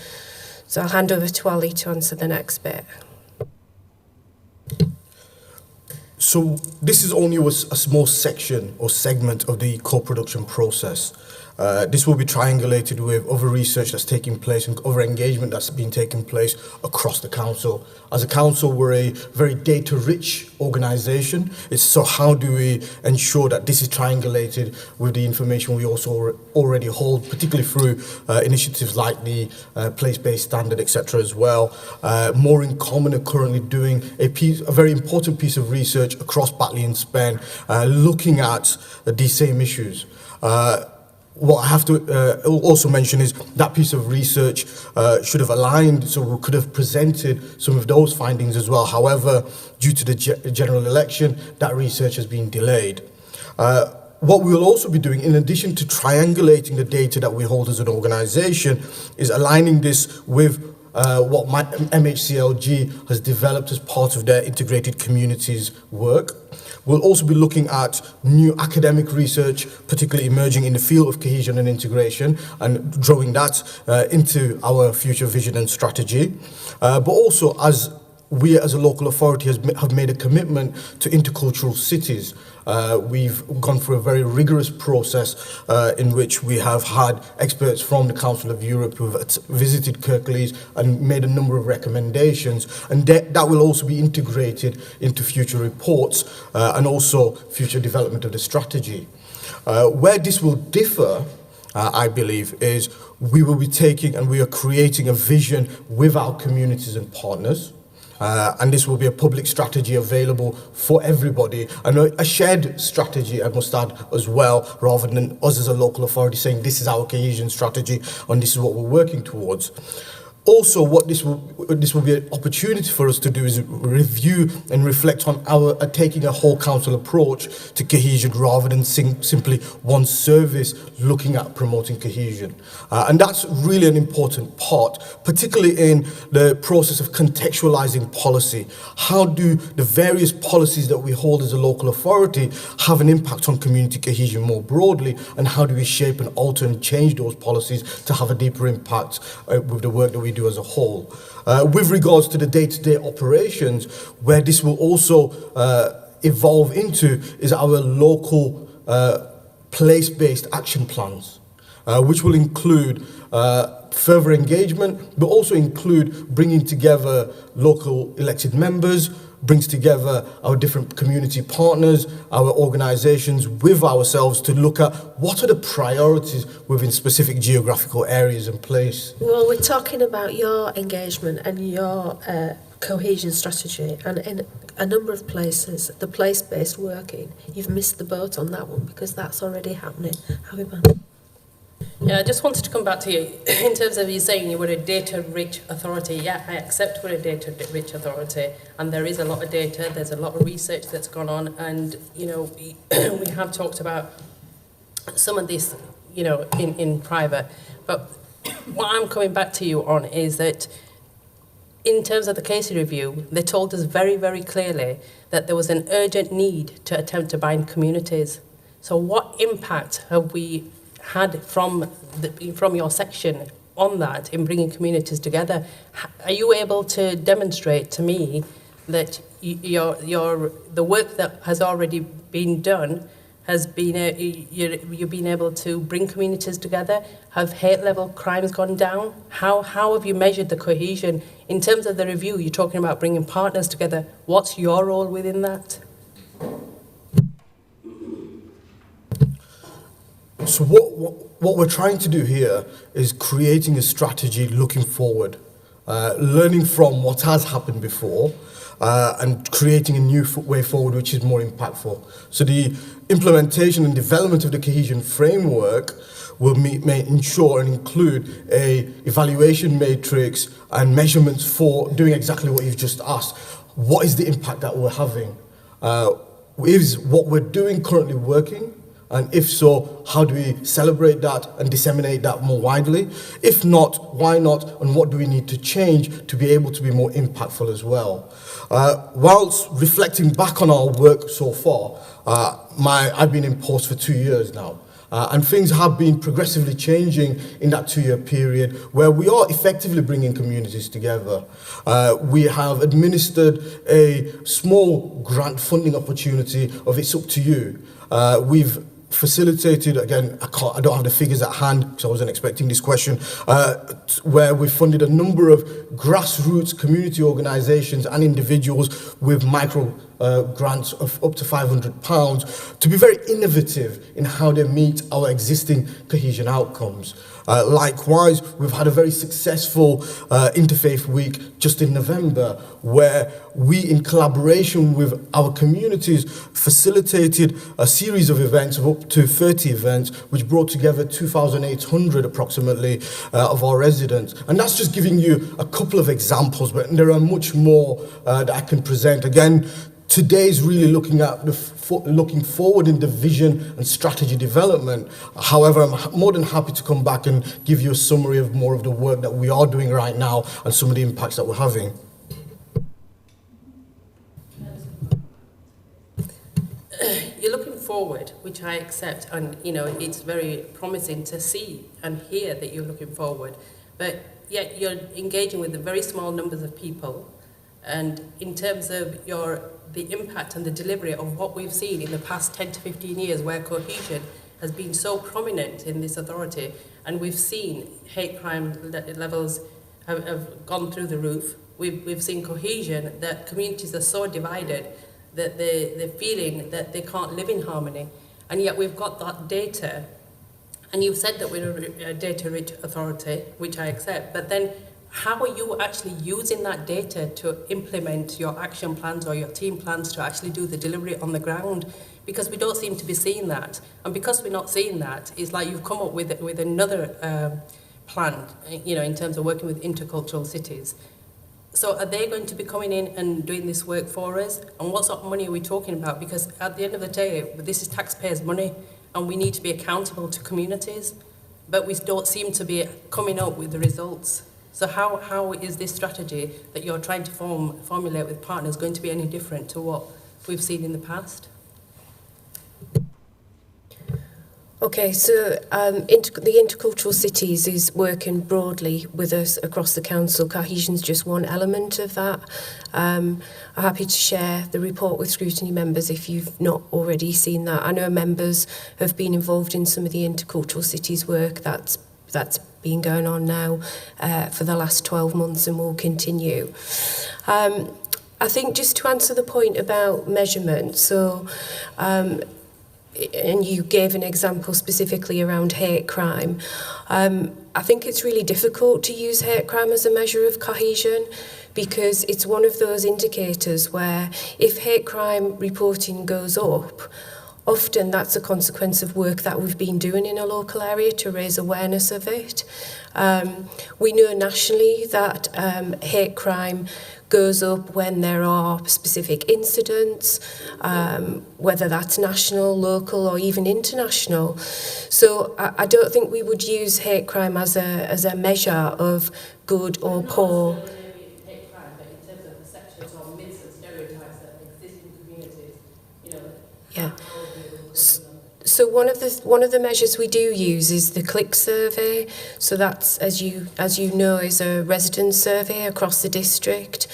So I'll hand over to Ali to answer the next bit.
So this is only a small section or segment of the co-production process. This will be triangulated with other research that's taking place and other engagement that's been taking place across the council. As a council, we're a very data-rich organisation. So how do we ensure that this is triangulated with the information we also already hold, particularly through initiatives like the place-based standard, etc. as well. More in Common are currently doing a very important piece of research across Batley and Spen, looking at these same issues. What I have to also mention is that piece of research should have aligned, so we could have presented some of those findings as well. However, due to the general election, that research has been delayed. What we will also be doing, in addition to triangulating the data that we hold as an organisation, is aligning this with what MHCLG has developed as part of their integrated communities work. We'll also be looking at new academic research, particularly emerging in the field of cohesion and integration, and drawing that into our future vision and strategy. But also, as we as a local authority have made a commitment to intercultural cities. We've gone through a very rigorous process in which we have had experts from the Council of Europe who have visited Kirklees and made a number of recommendations, and that will also be integrated into future reports and also future development of the strategy. Where this will differ I believe, is we will be taking and we are creating a vision with our communities and partners. And this will be a public strategy available for everybody, and a shared strategy, I must add, as well, rather than us as a local authority saying this is our cohesion strategy and this is what we're working towards. Also, what this will be an opportunity for us to do is review and reflect on our taking a whole council approach to cohesion rather than simply one service looking at promoting cohesion. And that's really an important part, particularly in the process of contextualizing policy. How do the various policies that we hold as a local authority have an impact on community cohesion more broadly, and how do we shape and alter and change those policies to have a deeper impact with the work that we do as a whole. With regards to the day-to-day operations, where this will also evolve into is our local place-based action plans, which will include further engagement, but also include bringing together local elected members, brings together our different community partners, our organisations with ourselves to look at what are the priorities within specific geographical areas and place.
Well, we're talking about your engagement and your cohesion strategy, and in a number of places, the place-based working, you've missed the boat on that one because that's already happening. Habiban?
Yeah, I just wanted to come back to you in terms of you saying you were a data-rich authority. Yeah, I accept we're a data-rich authority, and there is a lot of data, there's a lot of research that's gone on, and, you know, we have talked about some of this, you know, in private. But what I'm coming back to you on is that in terms of the case review, they told us very, very clearly that there was an urgent need to attempt to bind communities. So what impact have we had from your section on that in bringing communities together? Are you able to demonstrate to me that the work that has already been done has been you've been able to bring communities together? Have hate level crimes gone down? How have you measured the cohesion in terms of the review? You're talking about bringing partners together. What's your role within that?
So what we're trying to do here is creating a strategy looking forward, learning from what has happened before, and creating a new way forward which is more impactful. So the implementation and development of the cohesion framework will may ensure and include a evaluation matrix and measurements for doing exactly what you've just asked. What is the impact that we're having? Is what we're doing currently working? And if so, how do we celebrate that and disseminate that more widely? If not, why not? And what do we need to change to be able to be more impactful as well? Whilst reflecting back on our work so far, I've been in post for 2 years now. And things have been progressively changing in that 2-year period where we are effectively bringing communities together. We have administered a small grant funding opportunity of It's Up to You. We've facilitated, again, I don't have the figures at hand because I wasn't expecting this question, where we funded a number of grassroots community organisations and individuals with micro grants of up to £500 to be very innovative in how they meet our existing cohesion outcomes. Likewise, we've had a very successful Interfaith Week just in November, where we, in collaboration with our communities, facilitated a series of events of up to 30 events, which brought together 2,800 approximately of our residents. And that's just giving you a couple of examples, but there are much more that I can present. Again, today's really looking at looking forward in the vision and strategy development. However, I'm more than happy to come back and give you a summary of more of the work that we are doing right now and some of the impacts that we're having.
You're looking forward, which I accept, and you know it's very promising to see and hear that you're looking forward, but yet you're engaging with the very small numbers of people. And in terms of the impact and the delivery of what we've seen in the past 10 to 15 years, where cohesion has been so prominent in this authority, and we've seen hate crime levels have gone through the roof. We've seen cohesion, that communities are so divided that they're feeling that they can't live in harmony. And yet we've got that data And you've said that we're a data-rich authority, which I accept, but then how are you actually using that data to implement your action plans or your team plans to actually do the delivery on the ground? Because we don't seem to be seeing that. And because we're not seeing that, it's like you've come up with another plan, in terms of working with intercultural cities. So are they going to be coming in and doing this work for us? And what sort of money are we talking about? Because at the end of the day, this is taxpayers' money, and we need to be accountable to communities, but we don't seem to be coming up with the results. So how is this strategy that you're trying to formulate with partners going to be any different to what we've seen in the past?
Okay, so the intercultural cities is working broadly with us across the council. Cohesion's just one element of that. I'm happy to share the report with Scrutiny members if you've not already seen that. I know members have been involved in some of the intercultural cities work that's been going on now for the last 12 months and will continue. I think just to answer the point about measurement, so and you gave an example specifically around hate crime. I think it's really difficult to use hate crime as a measure of cohesion because it's one of those indicators where if hate crime reporting goes up, often that's a consequence of work that we've been doing in a local area to raise awareness of it. We know nationally that hate crime goes up when there are specific incidents, whether that's national, local, or even international. So I don't think we would use hate crime as a measure of good or poor.
Hate crime, but in terms of perceptions or myths and stereotypes that exist in communities,
Yeah. So one of the measures we do use is the click survey. So that's, as you know, is a residence survey across the district.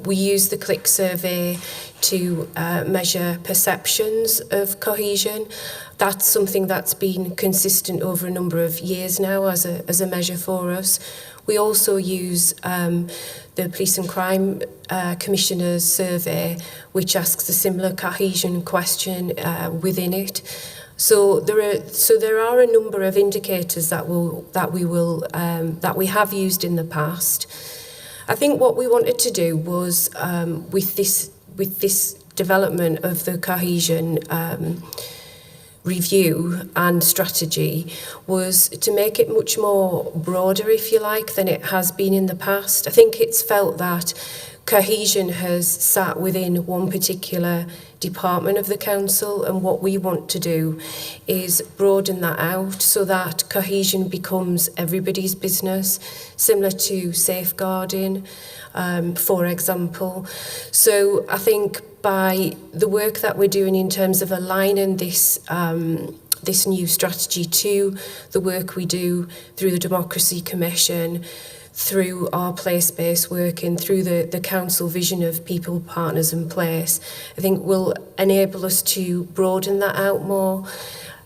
We use the click survey to measure perceptions of cohesion. That's something that's been consistent over a number of years now as a measure for us. We also use the Police and Crime Commissioner's survey, which asks a similar cohesion question within it. So there are a number of indicators that we have used in the past. I think what we wanted to do was with this development of the cohesion review and strategy was to make it much more broader, if you like, than it has been in the past. I think it's felt that cohesion has sat within one particular department of the council, and what we want to do is broaden that out so that cohesion becomes everybody's business, similar to safeguarding, for example. So I think by the work that we're doing in terms of aligning this new strategy to the work we do through the Democracy Commission, through our place-based work and through the council vision of people, partners and place, I think will enable us to broaden that out more.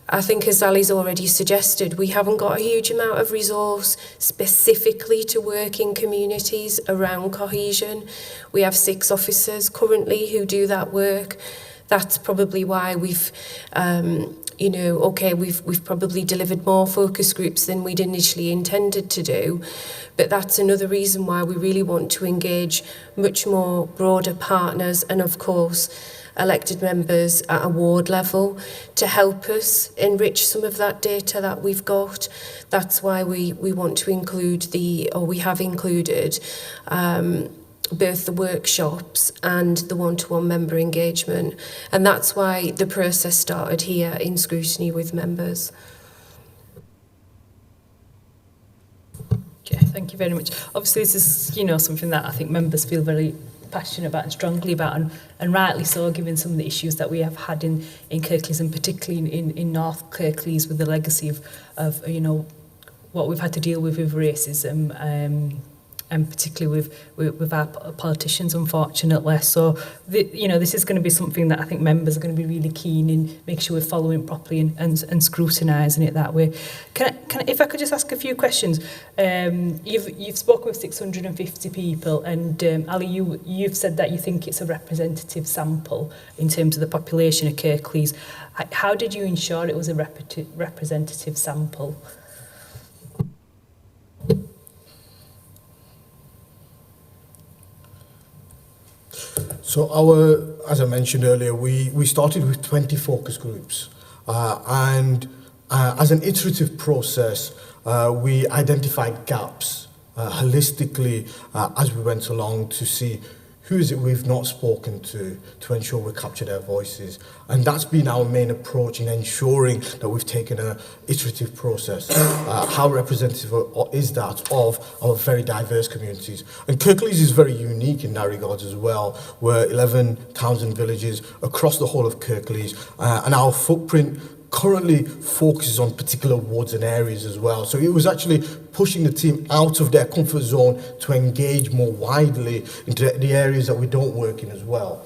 I think, as Ali's already suggested, we haven't got a huge amount of resource specifically to work in communities around cohesion. We have 6 officers currently who do that work. That's probably why we've probably delivered more focus groups than we'd initially intended to do. But that's another reason why we really want to engage much more broader partners and, of course, elected members at a ward level to help us enrich some of that data that we've got. That's why we want to include we have included both the workshops and the one-to-one member engagement. And that's why the process started here in Scrutiny with members.
Okay, thank you very much. Obviously, this is, something that I think members feel very passionate about and strongly about, and rightly so, given some of the issues that we have had in Kirklees, and particularly in North Kirklees, with the legacy of what we've had to deal with racism, and particularly with our politicians, unfortunately. So, this is going to be something that I think members are going to be really keen in, make sure we're following properly and scrutinising it that way. Can I, if I could just ask a few questions? You've spoken with 650 people, and Ali, you've said that you think it's a representative sample in terms of the population of Kirklees. How did you ensure it was a representative sample?
So as I mentioned earlier, we started with 20 focus groups, and as an iterative process, we identified gaps holistically as we went along to see who is it we've not spoken to ensure we capture their voices. And that's been our main approach in ensuring that we've taken an iterative process. How representative is that of our very diverse communities? And Kirklees is very unique in that regard as well. We're 11 towns and villages across the whole of Kirklees, and our footprint currently focuses on particular wards and areas as well. So it was actually pushing the team out of their comfort zone to engage more widely into the areas that we don't work in as well,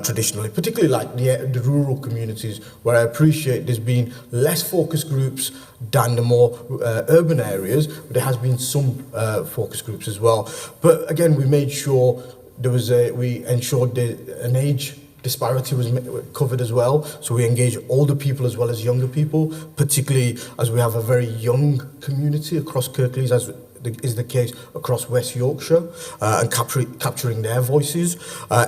traditionally, particularly like the rural communities, where I appreciate there's been less focus groups than the more urban areas, but there has been some focus groups as well. But again, we made sure we ensured an age disparity was covered as well. So we engage older people as well as younger people, particularly as we have a very young community across Kirklees, as is the case across West Yorkshire, and capturing their voices,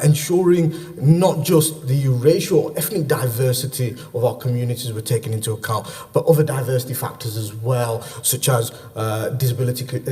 ensuring not just the racial or ethnic diversity of our communities were taken into account, but other diversity factors as well, such as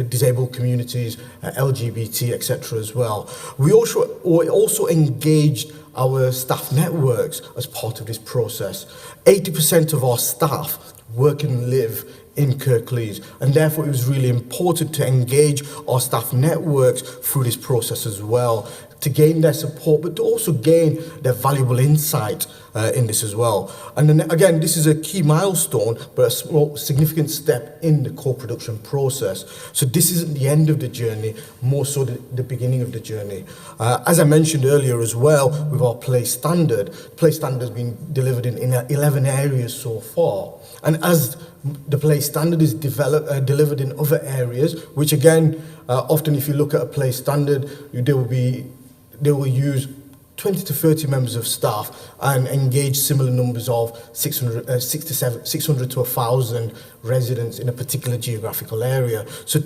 disabled communities, LGBT, etc. as well. We also engaged our staff networks as part of this process. 80% of our staff work and live in Kirklees, and therefore it was really important to engage our staff networks through this process as well, to gain their support, but to also gain their valuable insight in this as well. And then again, this is a key milestone, but a small, significant step in the co-production process. So this isn't the end of the journey, more so the beginning of the journey. As I mentioned earlier as well, with our place standard has been delivered in 11 areas so far. And as the place standard is delivered in other areas, which again, often if you look at a place standard, they will use 20 to 30 members of staff and engage similar numbers of 600 to 1,000 residents in a particular geographical area. So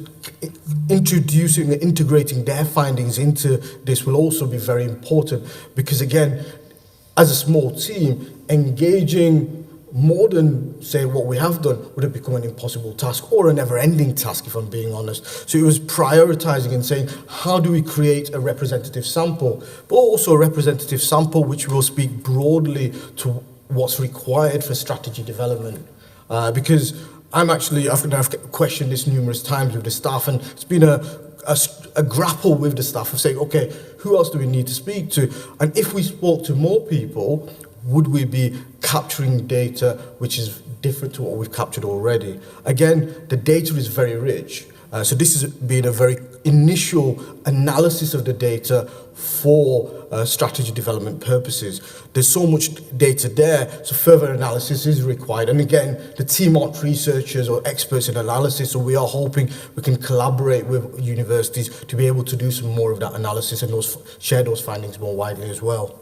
introducing and integrating their findings into this will also be very important, because again, as a small team, engaging more than, say, what we have done would have become an impossible task, or a never-ending task, if I'm being honest. So it was prioritising and saying, how do we create a representative sample, but also a representative sample which will speak broadly to what's required for strategy development. Because I've questioned this numerous times with the staff, and it's been a grapple with the staff of saying, okay, who else do we need to speak to? And if we spoke to more people, would we be capturing data which is different to what we've captured already? Again, the data is very rich. So this has been a very initial analysis of the data for strategy development purposes. There's so much data there, so further analysis is required. And again, the team aren't researchers or experts in analysis, so we are hoping we can collaborate with universities to be able to do some more of that analysis and share those findings more widely as well.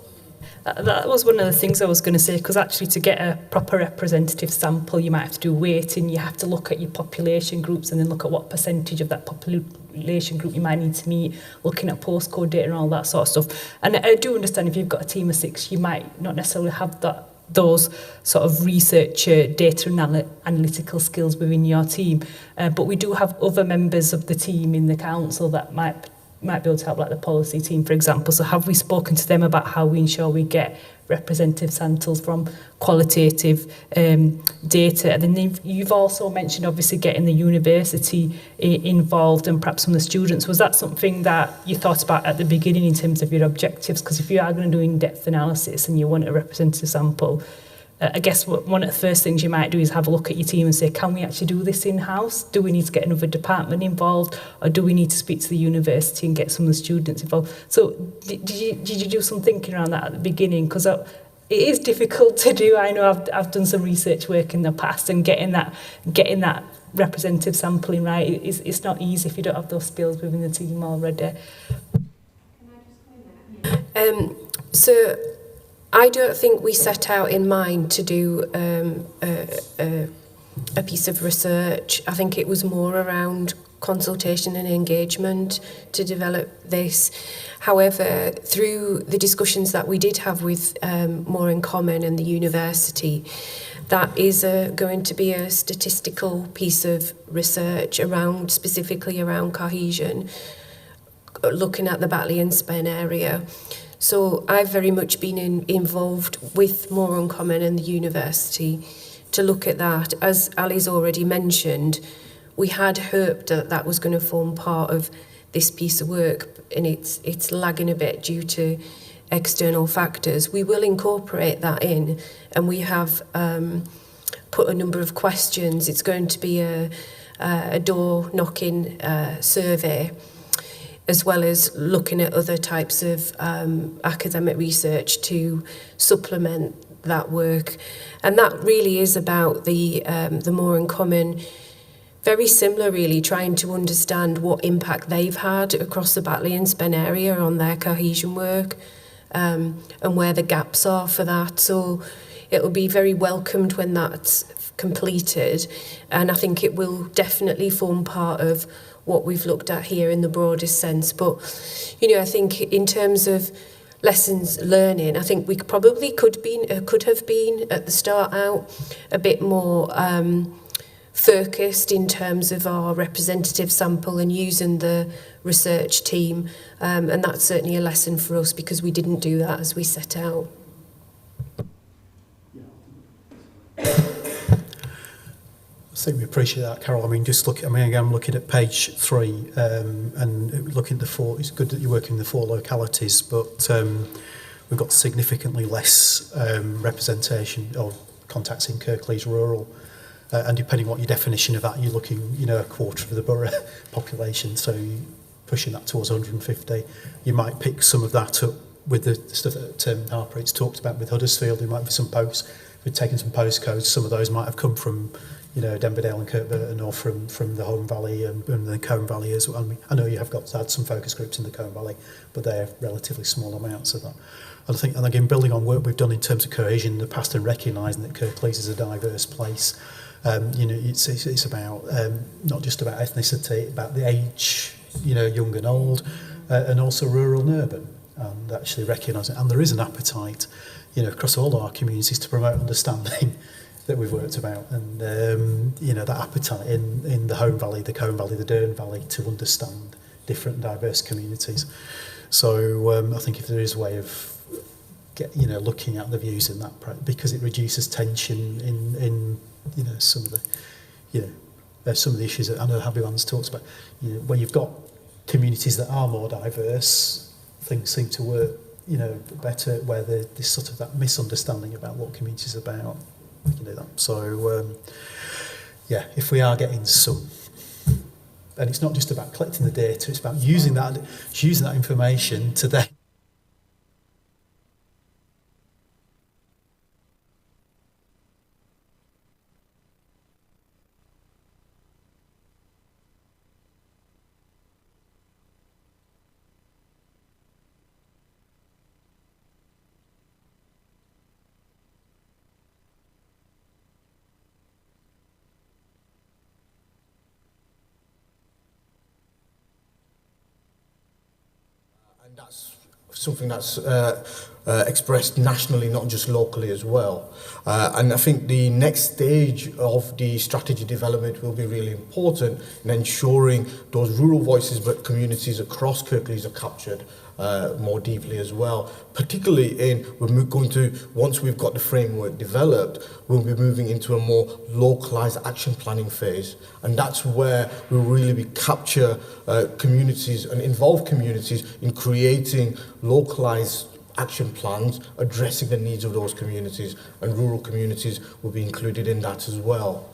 That was one of the things I was going to say, because actually to get a proper representative sample, you might have to do weighting, you have to look at your population groups and then look at what percentage of that population group you might need to meet, looking at postcode data and all that sort of stuff. And I do understand if you've got a team of 6, you might not necessarily have those sort of research data and analytical skills within your team. But we do have other members of the team in the council that might be able to help, like the policy team, for example. So have we spoken to them about how we ensure we get representative samples from qualitative data? And then you've also mentioned, obviously, getting the university involved and perhaps some of the students. Was that something that you thought about at the beginning in terms of your objectives? Because if you are going to do in-depth analysis and you want a representative sample, I guess one of the first things you might do is have a look at your team and say, can we actually do this in-house? Do we need to get another department involved, or do we need to speak to the university and get some of the students involved? So did you do some thinking around that at the beginning? Because it is difficult to do. I know I've done some research work in the past, and getting that representative sampling right, it's not easy if you don't have those skills within the team already.
So I don't think we set out in mind to do a piece of research. I think it was more around consultation and engagement to develop this. However, through the discussions that we did have with More in Common and the university, that is going to be a statistical piece of research specifically around cohesion, looking at the Batley and Spen area. So I've very much been involved with More Uncommon and the university to look at that. As Ali's already mentioned, we had hoped that that was going to form part of this piece of work, and it's lagging a bit due to external factors. We will incorporate that in, and we have put a number of questions. It's going to be a door knocking survey, as well as looking at other types of academic research to supplement that work. And that really is about the More in Common, very similar really, trying to understand what impact they've had across the Batley and Spen area on their cohesion work, and where the gaps are for that. So it will be very welcomed when that's completed, and I think it will definitely form part of what we've looked at here in the broadest sense. But, I think in terms of lessons learning, I think we probably could have been at the start out a bit more focused in terms of our representative sample and using the research team. And that's certainly a lesson for us, because we didn't do that as we set out.
I think we appreciate that, Carol. Again, I'm looking at page 3, and looking at the 4. It's good that you're working in the 4 localities, but we've got significantly less representation of contacts in Kirklees rural, and depending on what your definition of that, you're looking, a quarter of the borough population. So you're pushing that towards 150. You might pick some of that up with the stuff that Harper it's talked about with Huddersfield. There might be some posts. We've taken some postcodes. Some of those might have come from Denberdale and Kirkburton, or from the Home Valley and the Combe Valley as well. I know you have got to add some focus groups in the Combe Valley, but they're relatively small amounts of that. And again, building on work we've done in terms of cohesion in the past and recognising that Kirklees is a diverse place. It's about not just about ethnicity, about the age, young and old, and also rural and urban, and actually recognising. And there is an appetite, across all our communities to promote understanding that we've worked about, and that appetite in the Home Valley, the Combe Valley, the Dearne Valley, to understand different and diverse communities. So I think if there is a way of looking at the views in that, because it reduces tension in some of the issues that I know Happy Ones talks about. When you've got communities that are more diverse, things seem to work better, where there's sort of that misunderstanding about what community is about. We can do that. So, if we are getting some, and it's not just about collecting the data, it's about using that information to then
And that's something that's expressed nationally, not just locally as well. And I think the next stage of the strategy development will be really important in ensuring those rural voices but communities across Kirklees are captured more deeply as well. Particularly once we've got the framework developed, we'll be moving into a more localised action planning phase. And that's where we'll really capture communities and involve communities in creating localised action plans addressing the needs of those communities, and rural communities will be included in that as well.